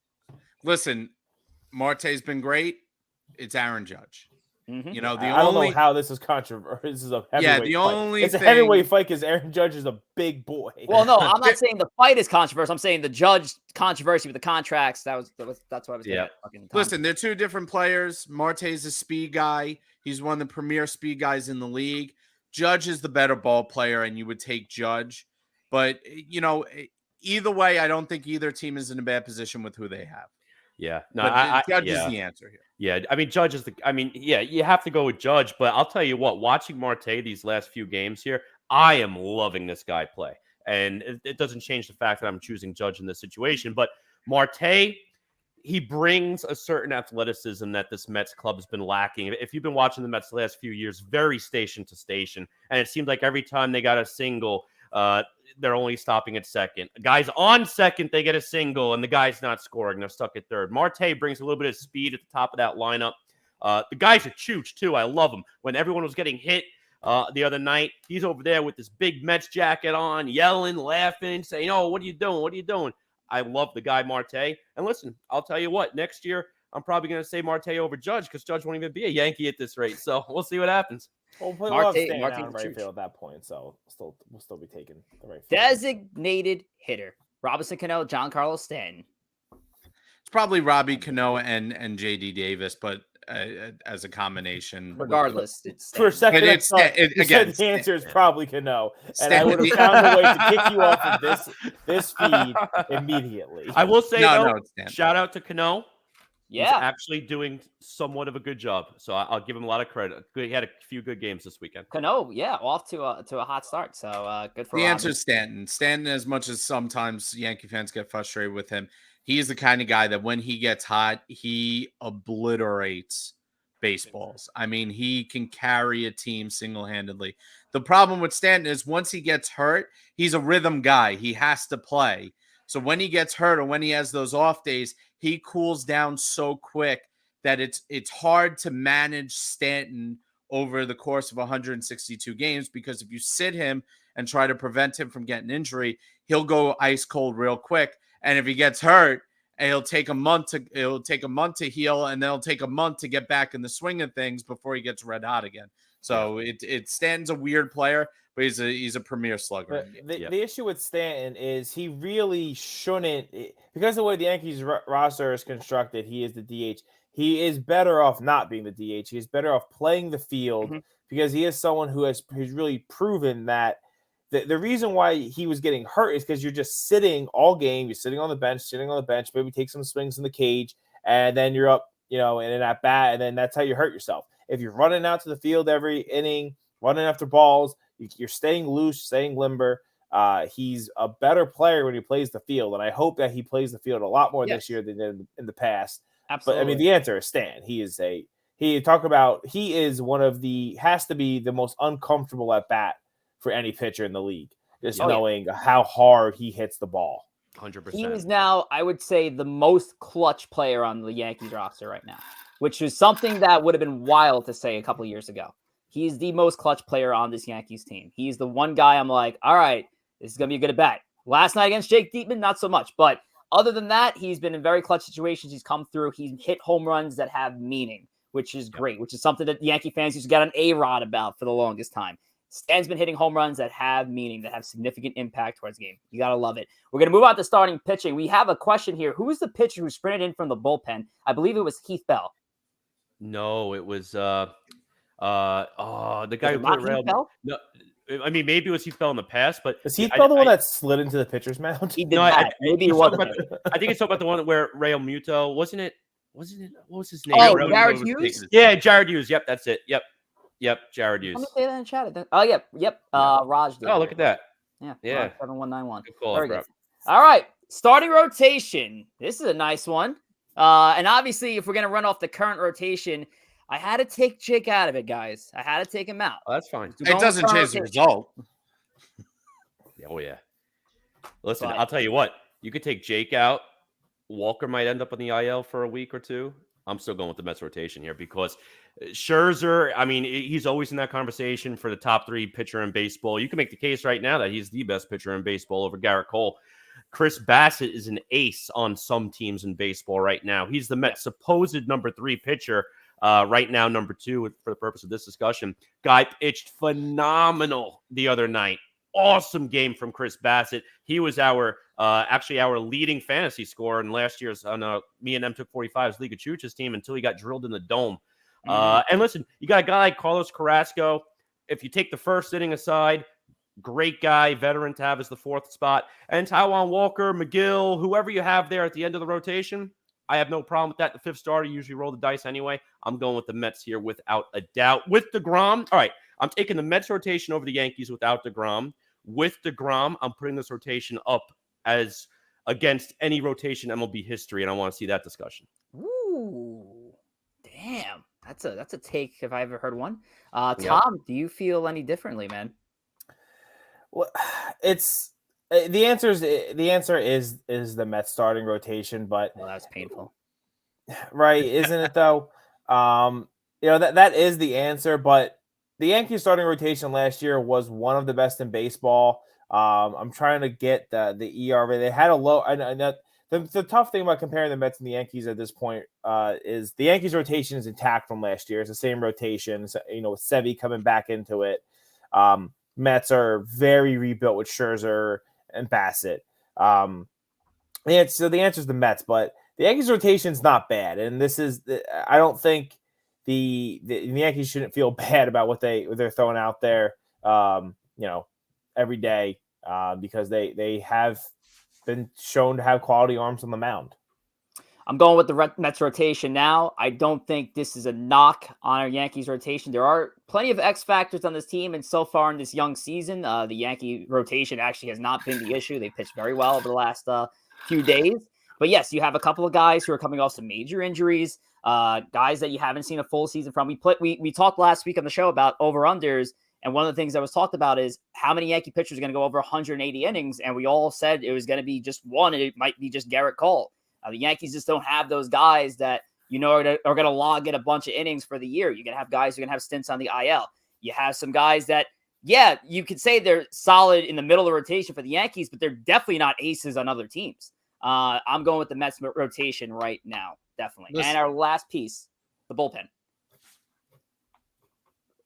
Listen, Marte's been great. It's Aaron Judge. Mm-hmm. You know, I don't know how this is controversial. This is a heavyweight fight. It's a heavyweight fight because Aaron Judge is a big boy. Well, no, I'm not saying the fight is controversial. I'm saying the Judge controversy with the contracts. That's what I was. Yeah. Listen, they're 2 different players. Marte's a speed guy. He's one of the premier speed guys in the league. Judge is the better ball player, and you would take Judge. But you know, either way, I don't think either team is in a bad position with who they have. Yeah, no, Judge is the answer here. Yeah, I mean, Judge is you have to go with Judge, but I'll tell you what, watching Marte these last few games here, I am loving this guy play. And it doesn't change the fact that I'm choosing Judge in this situation, but Marte, he brings a certain athleticism that this Mets club has been lacking. If you've been watching the Mets the last few years, very station to station, and it seemed like every time they got a single, they're only stopping at second. Guys on second, they get a single, and the guy's not scoring. They're stuck at third. Marte brings a little bit of speed at the top of that lineup. The guy's a Chooch, too. I love him. When everyone was getting hit the other night, he's over there with this big Mets jacket on, yelling, laughing, saying, "Oh, what are you doing? What are you doing?" I love the guy, Marte. And listen, I'll tell you what, next year, I'm probably going to say Marte over Judge because Judge won't even be a Yankee at this rate. So we'll see what happens. We'll have staying out in right field at that point, so we'll still be taking the right field. Designated hitter: Robinson Cano, Giancarlo Stanton. It's probably Robbie Cano and JD Davis, but as a combination, regardless, it's for a second. The answer is probably Cano, and I would have found a way to kick you off of this feed immediately. I will say shout out to Cano. Yeah, he's actually doing somewhat of a good job. So I'll give him a lot of credit. He had a few good games this weekend. Cano, off to a hot start. So good for the Robin. answer is Stanton. Stanton, as much as sometimes Yankee fans get frustrated with him, he is the kind of guy that when he gets hot, he obliterates baseballs. I mean, he can carry a team single-handedly. The problem with Stanton is once he gets hurt, he's a rhythm guy. He has to play. So when he gets hurt or when he has those off days, he cools down so quick that it's hard to manage Stanton over the course of 162 games, because if you sit him and try to prevent him from getting injury, he'll go ice cold real quick. And if he gets hurt, it'll take a month to heal, and then it'll take a month to get back in the swing of things before he gets red hot again. So it Stanton's a weird player, but he's a premier slugger. The issue with Stanton is he really shouldn't, because of the way the Yankees roster is constructed. He is the DH. He is better off not being the DH. He is better off playing the field because he is someone who's really proven that the reason why he was getting hurt is because you're just sitting all game. You're sitting on the bench, maybe take some swings in the cage, and then you're up, in an at bat, and then that's how you hurt yourself. If you're running out to the field every inning, running after balls, you're staying loose, staying limber. He's a better player when he plays the field, and I hope that he plays the field a lot more this year than in the past. Absolutely. But I mean, the answer is Stan. He is one of has to be the most uncomfortable at bat for any pitcher in the league, just knowing how hard he hits the ball. 100%. He is now, I would say, the most clutch player on the Yankees roster right now, which is something that would have been wild to say a couple of years ago. He's the most clutch player on this Yankees team. He's the one guy I'm like, all right, this is going to be a good at bat. Last night against Jake Diekman, not so much. But other than that, he's been in very clutch situations. He's come through. He's hit home runs that have meaning, which is great, which is something that the Yankee fans used to get on A-Rod about for the longest time. Stan's been hitting home runs that have meaning, that have significant impact towards the game. You got to love it. We're going to move on to starting pitching. We have a question here. Who is the pitcher who sprinted in from the bullpen? I believe it was Heath Bell. No, it was the guy who played Rail. No, I mean, maybe it was Heath Bell in the past, but is Heath Bell the one that slid into the pitcher's mound? He did not. Maybe it wasn't. I think it's talking about the one where Rail Muto, wasn't it? What was his name? Oh, Jared Hughes? Yeah, Jared Hughes. Yep, that's it. Yep, Jared Hughes. Let me say that in chat. Oh, yep. Raj did. Oh, look at that. Yeah. 7191. Good call. Very good. All right. Starting rotation. This is a nice one. And obviously, if we're going to run off the current rotation, I had to take Jake out of it, guys. I had to take him out. Oh, that's fine. It doesn't change the result. Oh, yeah. Listen, I'll tell you what. You could take Jake out. Walker might end up on the IL for a week or two. I'm still going with the Mets rotation here because Scherzer, I mean, he's always in that conversation for the top 3 pitcher in baseball. You can make the case right now that he's the best pitcher in baseball over Garrett Cole. Chris Bassett is an ace on some teams in baseball right now. He's the Mets' supposed number 3 pitcher. Right now, number 2 for the purpose of this discussion. Guy pitched phenomenal the other night. Awesome game from Chris Bassett. He was our leading fantasy scorer in last year's me and M took 45's League of Chooch's team until he got drilled in the dome. And listen, you got a guy like Carlos Carrasco. If you take the first inning aside, great guy, veteran to have as the 4th spot. And Taijuan Walker, McGill, whoever you have there at the end of the rotation, I have no problem with that. The 5th starter, you usually roll the dice anyway. I'm going with the Mets here without a doubt. With DeGrom, all right, I'm taking the Mets rotation over the Yankees without DeGrom. With DeGrom, I'm putting this rotation up as against any rotation MLB history, and I want to see that discussion. Ooh, damn. That's a take if I ever heard one. Tom, do you feel any differently, man? Well, it's the answer is the Mets starting rotation, but that's painful, right? Isn't it though? That is the answer, but the Yankees starting rotation last year was one of the best in baseball. I'm trying to get the ERA. They had a low. The tough thing about comparing the Mets and the Yankees at this point is the Yankees rotation is intact from last year. It's the same rotation. So, with Sevy coming back into it. Mets are very rebuilt with Scherzer and Bassett. So the answer is the Mets, but the Yankees rotation is not bad. And I don't think the Yankees shouldn't feel bad about what they're throwing out there, every day, because they have been shown to have quality arms on the mound. I'm going with the Mets rotation now. I don't think this is a knock on our Yankees rotation. There are plenty of X factors on this team, and so far in this young season, the Yankee rotation actually has not been the issue. They pitched very well over the last few days. But yes, you have a couple of guys who are coming off some major injuries, guys that you haven't seen a full season from. We talked last week on the show about over-unders, and one of the things that was talked about is how many Yankee pitchers are going to go over 180 innings, and we all said it was going to be just one, and it might be just Garrett Cole. The Yankees just don't have those guys that are going to log in a bunch of innings for the year. You're going to have guys who are going to have stints on the IL. You have some guys that, yeah, you could say they're solid in the middle of the rotation for the Yankees, but they're definitely not aces on other teams. I'm going with the Mets rotation right now, definitely. Listen. And our last piece, the bullpen.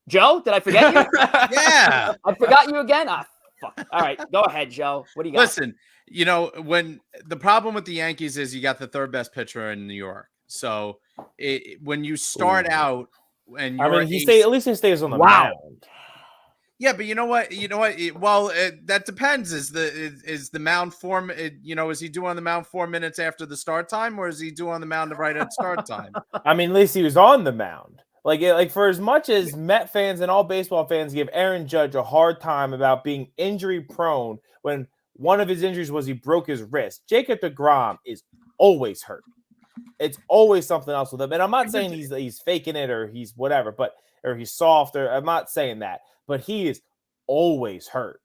Joe, did I forget you? Yeah. I forgot you again? Fuck. All right, go ahead, Joe. What do you got? Listen, when the problem with the Yankees is you got the third best pitcher in New York. So when you start out and you're at least he stays on the mound. Yeah, but you know what? Well, that depends. Is the mound form? Is he due on the mound 4 minutes after the start time, or is he due on the mound right at start time? I mean, at least he was on the mound. Like for as much as Met fans and all baseball fans give Aaron Judge a hard time about being injury prone, when one of his injuries was he broke his wrist, Jacob deGrom is always hurt. It's always something else with him. And I'm not saying he's faking it or he's whatever, or he's soft, or I'm not saying that. But he is always hurt.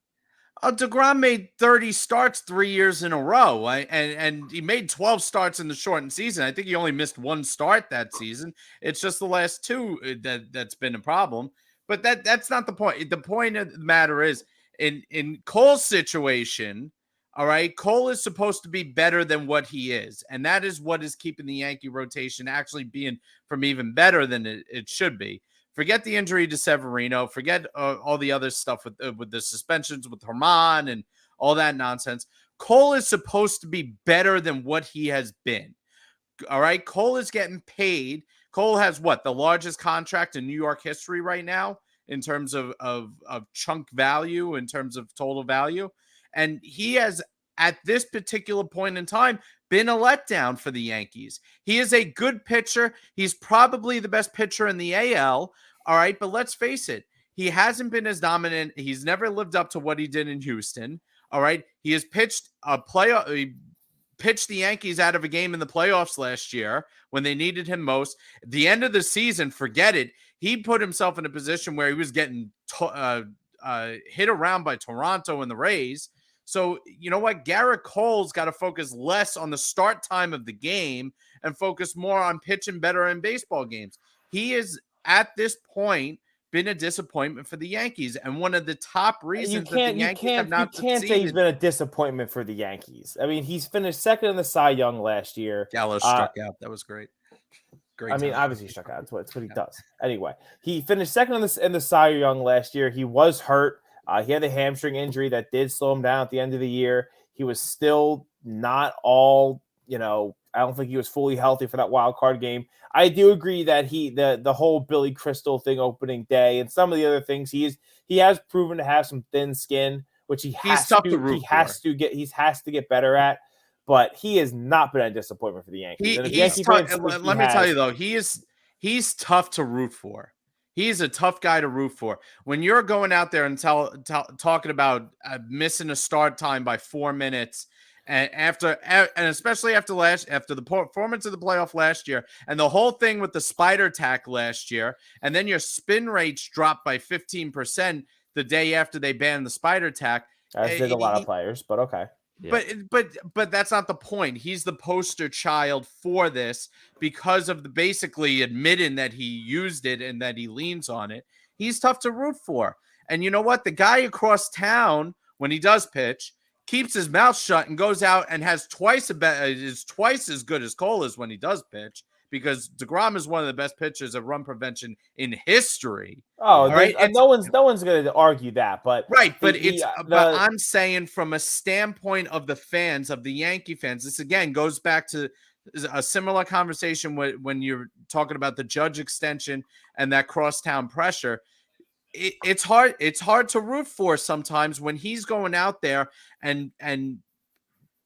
DeGrom made 30 starts 3 years in a row, and he made 12 starts in the shortened season. I think he only missed one start that season. It's just the last two that's been a problem. But that's not the point. The point of the matter is, in Cole's situation, all right, Cole is supposed to be better than what he is, and that is what is keeping the Yankee rotation actually being from even better than it should be. Forget the injury to Severino. Forget all the other stuff with the suspensions with Herman and all that nonsense. Cole is supposed to be better than what he has been. All right. Cole is getting paid. Cole has the largest contract in New York history right now in terms of chunk value, in terms of total value. And he has, at this particular point in time, been a letdown for the Yankees. He is a good pitcher. He's probably the best pitcher in the AL. All right, but let's face it. He hasn't been as dominant. He's never lived up to what he did in Houston. All right, he has pitched He pitched the Yankees out of a game in the playoffs last year when they needed him most. At the end of the season, forget it. He put himself in a position where he was getting hit around by Toronto and the Rays. So, you know what? Garrett Cole's got to focus less on the start time of the game and focus more on pitching better in baseball games. He is, at this point, been a disappointment for the Yankees, and one of the top reasons that the Yankees have not succeeded. You can't say he's been a disappointment for the Yankees. I mean, he's finished second in the Cy Young last year. Gallo struck out. That was great. I mean, obviously he struck out. That's what he does. Anyway, he finished second in the Cy Young last year. He was hurt. He had a hamstring injury that did slow him down at the end of the year. He was still not all, I don't think he was fully healthy for that wild card game. I do agree that the whole Billy Crystal thing opening day and some of the other things, he has proven to have some thin skin, which he has to get better at. But he has not been a disappointment for the Yankees. Let me tell you though, he's tough to root for. He's a tough guy to root for. When you're going out there and talking about missing a start time by 4 minutes, and especially after the performance of the playoff last year, and the whole thing with the spider tack last year, and then your spin rates dropped by 15% the day after they banned the spider tack. As did a lot of players, but okay. Yeah. But that's not the point. He's the poster child for this because of basically admitting that he used it and that he leans on it. He's tough to root for. And you know what? The guy across town, when he does pitch, keeps his mouth shut and goes out and has twice as good as Cole is when he does pitch, because DeGrom is one of the best pitchers of run prevention in history. Oh, right. No one's going to argue that, but right. But but I'm saying from a standpoint of the fans, of the Yankee fans, this again goes back to a similar conversation when you're talking about the Judge extension and that crosstown pressure. It's hard. It's hard to root for sometimes when he's going out there and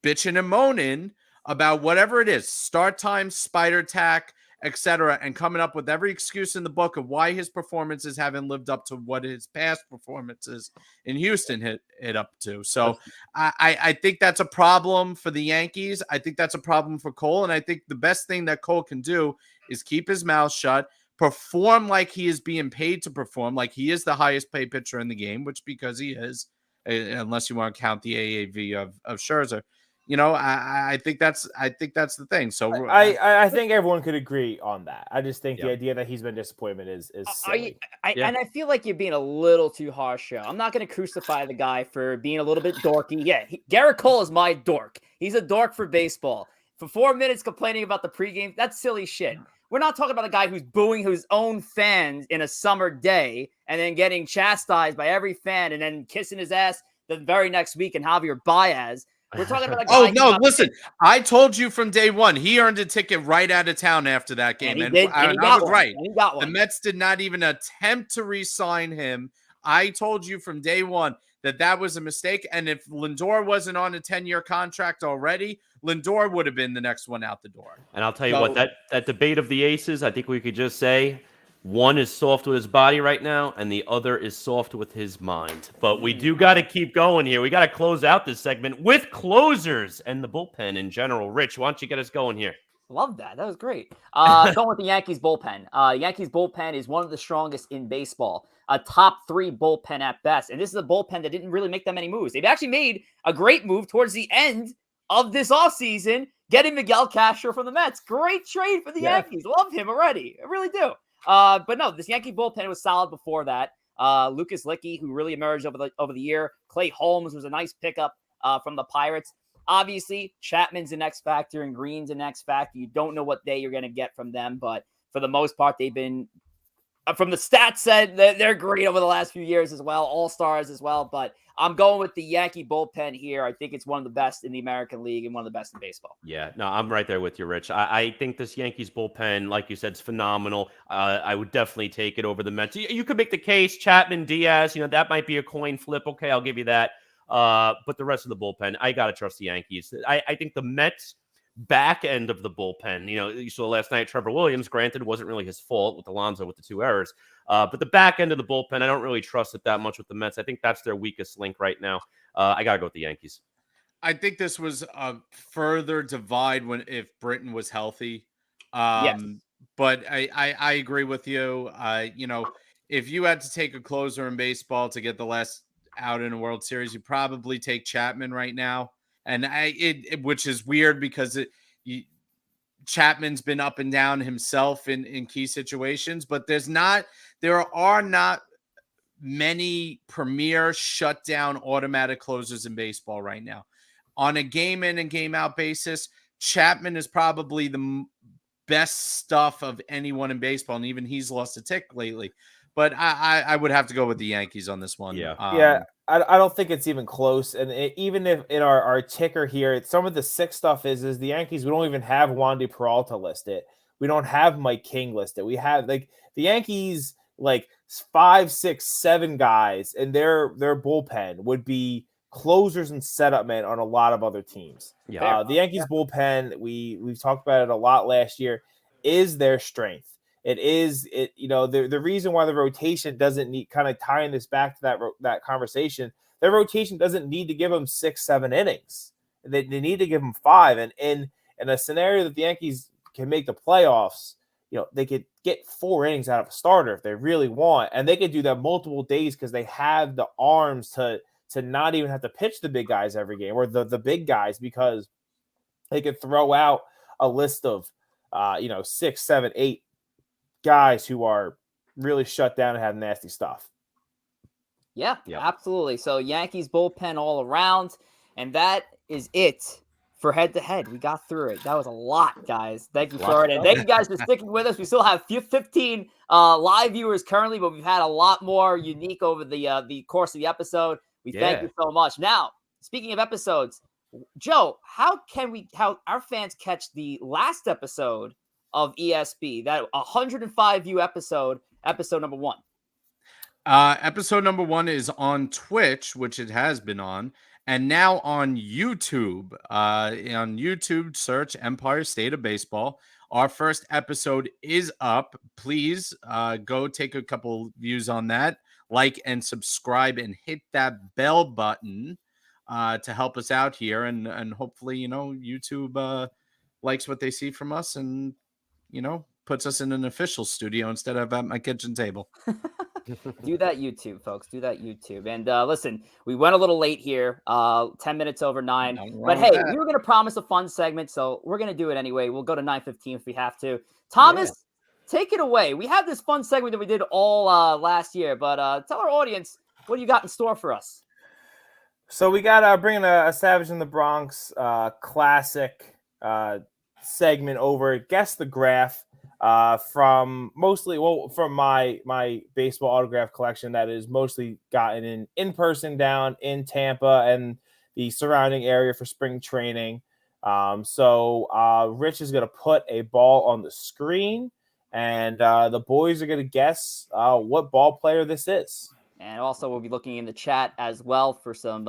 bitching and moaning about whatever it is, start time, spider tack, etc., and coming up with every excuse in the book of why his performances haven't lived up to what his past performances in Houston hit up to. So I think that's a problem for the Yankees. I think that's a problem for Cole. And I think the best thing that Cole can do is keep his mouth shut, perform like he is being paid to perform, like he is the highest paid pitcher in the game, which because he is, unless you want to count the AAV of Scherzer. I think that's the thing. So I think everyone could agree on that. I just think the idea that he's been disappointment is silly. And I feel like you're being a little too harsh here. I'm not going to crucify the guy for being a little bit dorky. Yeah, Garrett Cole is my dork. He's a dork for baseball. For 4 minutes complaining about the pregame, that's silly shit. We're not talking about a guy who's booing his own fans in a summer day and then getting chastised by every fan and then kissing his ass the very next week in Javier Baez. We're talking about a guy. Oh, no, listen. I told you from day one, he earned a ticket right out of town after that game. And I was right. He got one. The Mets did not even attempt to re-sign him. I told you from day one that was a mistake. And if Lindor wasn't on a 10-year contract already, Lindor would have been the next one out the door. And I'll tell you what, that debate of the aces, I think we could just say one is soft with his body right now, and the other is soft with his mind. But we do got to keep going here. We got to close out this segment with closers and the bullpen in general. Rich, why don't you get us going here? Love that. That was great. Going with the Yankees bullpen. Yankees bullpen is one of the strongest in baseball. A top 3 bullpen at best. And this is a bullpen that didn't really make that many moves. They've actually made a great move towards the end of this offseason, getting Miguel Castro from the Mets. Great trade for the Yankees. Love him already. I really do. But no, this Yankee bullpen was solid before that. Lucas Licky, who really emerged over the year. Clay Holmes was a nice pickup from the Pirates. Obviously, Chapman's an X factor and Green's an X factor. You don't know what day you're going to get from them, but for the most part, they've been, from the stats said, they're great over the last few years as well, all-stars as well. But I'm going with the Yankee bullpen here. I think it's one of the best in the American League and one of the best in baseball. Yeah, no, I'm right there with you, Rich. I think this Yankees bullpen, like you said, is phenomenal. I would definitely take it over the Mets. You could make the case, Chapman, Diaz, that might be a coin flip. Okay, I'll give you that. But the rest of the bullpen, I got to trust the Yankees. I think the Mets back end of the bullpen, you saw last night, Trevor Williams, granted, wasn't really his fault with Alonso with the 2 errors. But the back end of the bullpen, I don't really trust it that much with the Mets. I think that's their weakest link right now. I got to go with the Yankees. I think this was a further divide if Britton was healthy. Yes. But I agree with you. If you had to take a closer in baseball to get the last out in a World Series, you probably take Chapman right now. And which is weird because Chapman's been up and down himself in key situations, but there are not many premier shutdown automatic closers in baseball right now. On a game in and game out basis, Chapman is probably the best stuff of anyone in baseball, and even he's lost a tick lately. But I would have to go with the Yankees on this one. Yeah. I don't think it's even close. And even if in our ticker here, some of the sick stuff is the Yankees, we don't even have Wandy Peralta listed. We don't have Mike King listed. We have the Yankees, 5, 6, 7 guys, and their bullpen would be closers and setup men on a lot of other teams. Yeah. The Yankees bullpen, we've talked about it a lot last year, is their strength. The reason why the rotation doesn't need, kind of tying this back to that conversation, their rotation doesn't need to give them 6, 7 innings. They need to give them 5. And in a scenario that the Yankees can make the playoffs, they could get 4 innings out of a starter if they really want. And they could do that multiple days because they have the arms to not even have to pitch the big guys every game, or the big guys, because they could throw out a list of 6, 7, 8 guys who are really shut down and have nasty stuff. Yeah, absolutely. So Yankees bullpen all around, and that is it for head to head. We got through it. That was a lot, guys. Thank you for it, and thank you guys for sticking with us. We still have 15 live viewers currently, but we've had a lot more unique over the course of the episode. We thank you so much. Now, speaking of episodes, Joe, how our fans catch the last episode of ESB, that 105 view episode number 1? Episode number 1 is on Twitch, which it has been on, And now on YouTube, search Empire State of Baseball. Our first episode is up. Please go take a couple views on that. Like and subscribe and hit that bell button to help us out here. And hopefully, YouTube likes what they see from us and, puts us in an official studio instead of at my kitchen table. Do that YouTube, folks. Do that YouTube. And listen, we went a little late here, 10 minutes over 9. Nothing wrong But with hey, that. we were going to promise a fun segment, so we're going to do it anyway. We'll go to 9:15 if we have to. Thomas, take it away. We have this fun segment that we did all last year, but tell our audience, what do you got in store for us? So we got bringing a Savage in the Bronx classic segment over. Guess the Graph. From my baseball autograph collection that is mostly gotten in person down in Tampa and the surrounding area for spring training. So Rich is going to put a ball on the screen, and the boys are going to guess what ball player this is. And also, we'll be looking in the chat as well for some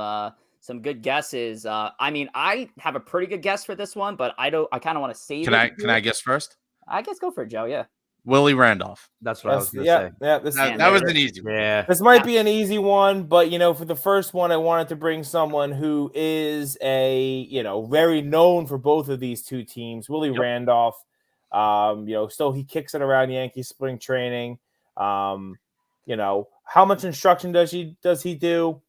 good guesses. I have a pretty good guess for this one, but I kind of want to save it. Can I guess first? I guess go for it, Joe. Yeah. Willie Randolph. That's what I was going to say. Yeah, That was an easy one. Yeah. This might be an easy one, but for the first one, I wanted to bring someone who is very known for both of these two teams. Willie Randolph. Still he kicks it around Yankees spring training. How much instruction does he do?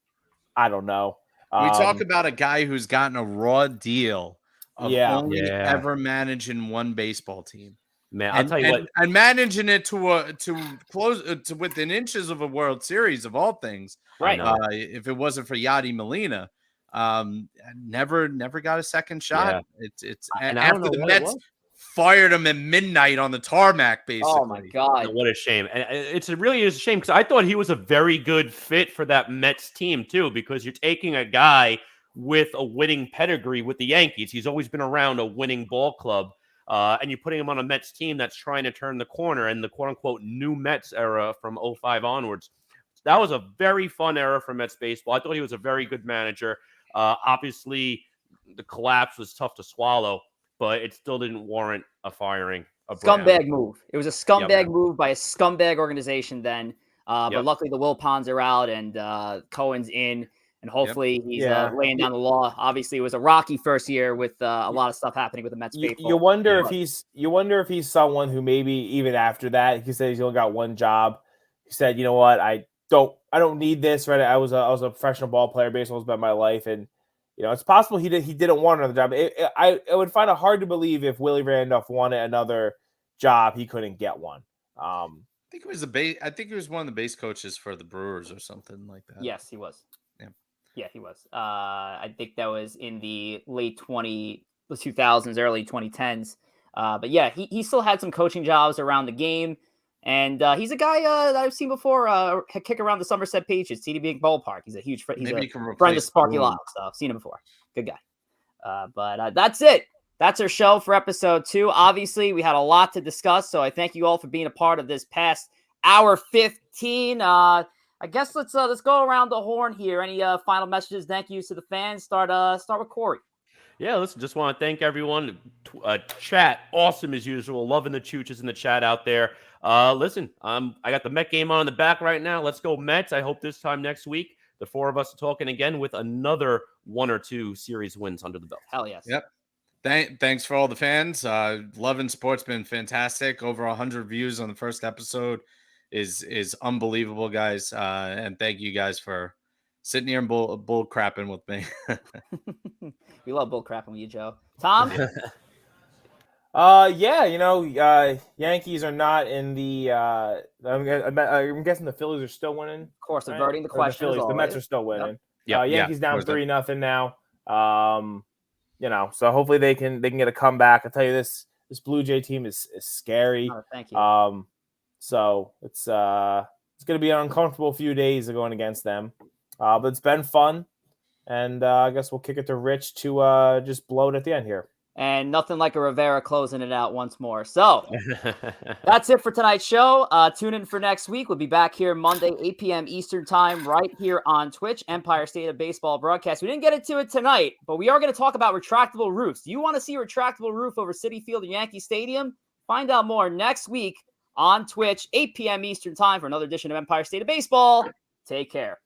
I don't know. We talk about a guy who's gotten a raw deal of only ever managing one baseball team. Man, I'll tell you what, and managing it to close to within inches of a World Series of all things. Right. If it wasn't for Yadi Molina, never got a second shot. Yeah. It's and after the Mets fired him at midnight on the tarmac, basically. Oh my God. What a shame. And it really is a shame because I thought he was a very good fit for that Mets team too, because you're taking a guy with a winning pedigree with the Yankees. He's always been around a winning ball club. And you're putting him on a Mets team that's trying to turn the corner in the quote-unquote new Mets era from 2005 onwards. That was a very fun era for Mets baseball. I thought he was a very good manager. Obviously, the collapse was tough to swallow, but it still didn't warrant a firing. Scumbag move. It was a scumbag move by a scumbag organization then. But luckily the Wilpons are out and Cohen's in. And hopefully he's laying down the law. Obviously, it was a rocky first year with a lot of stuff happening with the Mets baseball. You wonder if he's someone who maybe even after that, he said he's only got one job. He said, you know what, I don't need this. Right, I was a professional ball player. Baseball was about my life, and it's possible he didn't want another job. I would find it hard to believe if Willie Randolph wanted another job, he couldn't get one. I think he was one of the base coaches for the Brewers or something like that. Yes, he was. Yeah, he was. I think that was in the late 2000s, early 2010s. But yeah, he still had some coaching jobs around the game. And he's a guy that I've seen before kick around the Somerset Patriots, TD Ballpark. He's a huge friend. He's a friend of Sparky Locke. So I've seen him before. Good guy. But that's it. That's our show for episode 2. Obviously, we had a lot to discuss. So I thank you all for being a part of this past hour 15. I guess let's go around the horn here. Any final messages? Thank yous to the fans. Start with Corey. Yeah, listen, just want to thank everyone. Chat, awesome as usual. Loving the chooches in the chat out there. Listen, I got the Met game on in the back right now. Let's go Mets. I hope this time next week, the four of us are talking again with another 1 or 2 series wins under the belt. Hell yes. Yep. Thanks for all the fans. Loving sports been fantastic. Over 100 views on the first episode is unbelievable, guys. And thank you guys for sitting here and bull crapping with me. We love bull crapping with you, Joe. Tom? Yankees are not in the I'm guessing the Phillies are still winning. Of course, averting the question. The Mets are still winning. Yep. Yankees down 3-0 now. So hopefully they can get a comeback. I'll tell you this Blue Jay team is scary. Oh, thank you. So it's going to be an uncomfortable few days of going against them. But it's been fun. And I guess we'll kick it to Rich to just blow it at the end here. And nothing like a Rivera closing it out once more. So that's it for tonight's show. Tune in for next week. We'll be back here Monday, 8 p.m. Eastern time, right here on Twitch, Empire State of Baseball broadcast. We didn't get into it tonight, but we are going to talk about retractable roofs. Do you want to see a retractable roof over Citi Field or Yankee Stadium? Find out more next week on Twitch, 8 p.m. Eastern time for another edition of Empire State of Baseball. Take care.